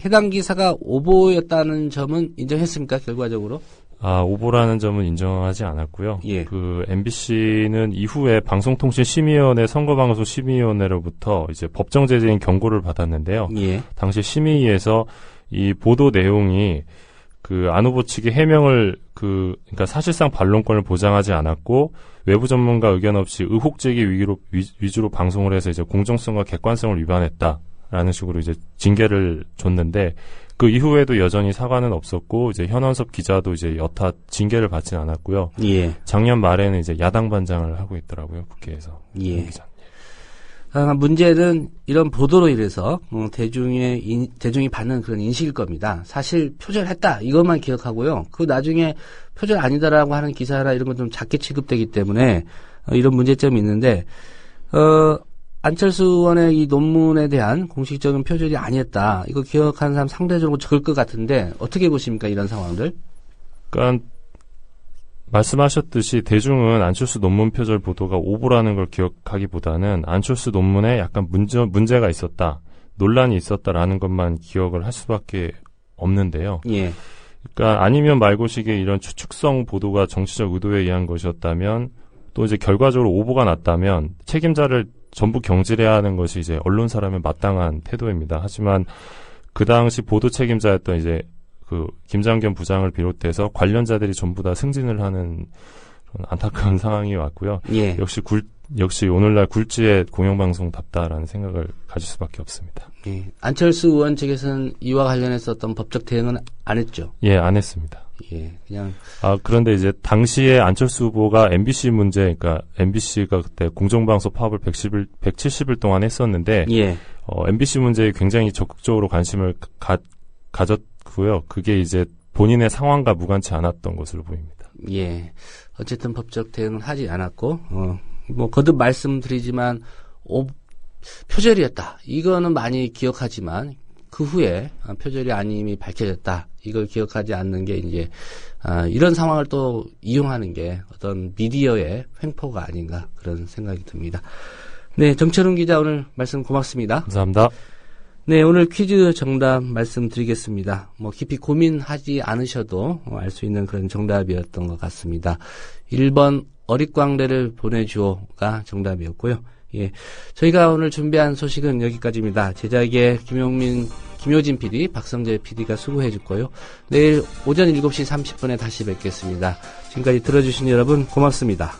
해당 기사가 오보였다는 점은 인정했습니까, 결과적으로? 오보라는 점은 인정하지 않았고요. 예. 그 MBC는 이후에 방송통신심의위원회 선거방송심의위원회로부터 이제 법정 제재인 경고를 받았는데요. 예. 당시 심의위에서 이 보도 내용이 그 안 후보 측의 해명을 그러니까 사실상 반론권을 보장하지 않았고 외부 전문가 의견 없이 의혹 제기 위주로 방송을 해서 이제 공정성과 객관성을 위반했다라는 식으로 이제 징계를 줬는데 그 이후에도 여전히 사과는 없었고 이제 현원섭 기자도 이제 여타 징계를 받지는 않았고요. 예. 작년 말에는 이제 야당 반장을 하고 있더라고요, 국회에서. 예. 문제는 이런 보도로 인해서 대중이 받는 그런 인식일 겁니다. 사실 표절했다 이것만 기억하고요. 그 나중에 표절 아니다라고 하는 기사나 이런 건 좀 작게 취급되기 때문에 이런 문제점이 있는데 안철수 의원의 이 논문에 대한 공식적인 표절이 아니었다. 이거 기억하는 사람 상대적으로 적을 것 같은데 어떻게 보십니까 이런 상황들? 그러니까 말씀하셨듯이 대중은 안철수 논문 표절 보도가 오보라는 걸 기억하기보다는 안철수 논문에 약간 문제가 있었다, 논란이 있었다라는 것만 기억을 할 수밖에 없는데요. 예. 그러니까 아니면 말고식의 이런 추측성 보도가 정치적 의도에 의한 것이었다면 또 이제 결과적으로 오보가 났다면 책임자를 전부 경질해야 하는 것이 이제 언론사라면 마땅한 태도입니다. 하지만 그 당시 보도 책임자였던 이제 그 김장겸 부장을 비롯해서 관련자들이 전부 다 승진을 하는 그런 안타까운 상황이 왔고요. 예. 역시 오늘날 굴지의 공영방송답다라는 생각을 가질 수밖에 없습니다. 예. 안철수 의원 측에서는 이와 관련해서 어떤 법적 대응은 안 했죠? 예, 안 했습니다. 예, 그냥. 그런데 이제 당시에 안철수 후보가 MBC 그러니까 MBC가 그때 공정방송 파업을 170일 동안 했었는데, 예. MBC 문제에 굉장히 적극적으로 관심을 가졌고요. 그게 이제 본인의 상황과 무관치 않았던 것으로 보입니다. 예. 어쨌든 법적 대응은 하지 않았고, 거듭 말씀드리지만, 표절이었다. 이거는 많이 기억하지만, 그 후에 표절이 아님이 밝혀졌다. 이걸 기억하지 않는 게 이제, 이런 상황을 또 이용하는 게 어떤 미디어의 횡포가 아닌가 그런 생각이 듭니다. 네, 정철훈 기자 오늘 말씀 고맙습니다. 감사합니다. 네, 오늘 퀴즈 정답 말씀드리겠습니다. 깊이 고민하지 않으셔도 알 수 있는 그런 정답이었던 것 같습니다. 1번 어릿광대를 보내주오가 정답이었고요. 예, 저희가 오늘 준비한 소식은 여기까지입니다. 제작의 김효진 PD, 박성재 PD가 수고해 줄 거요. 내일 오전 7시 30분에 다시 뵙겠습니다. 지금까지 들어주신 여러분 고맙습니다.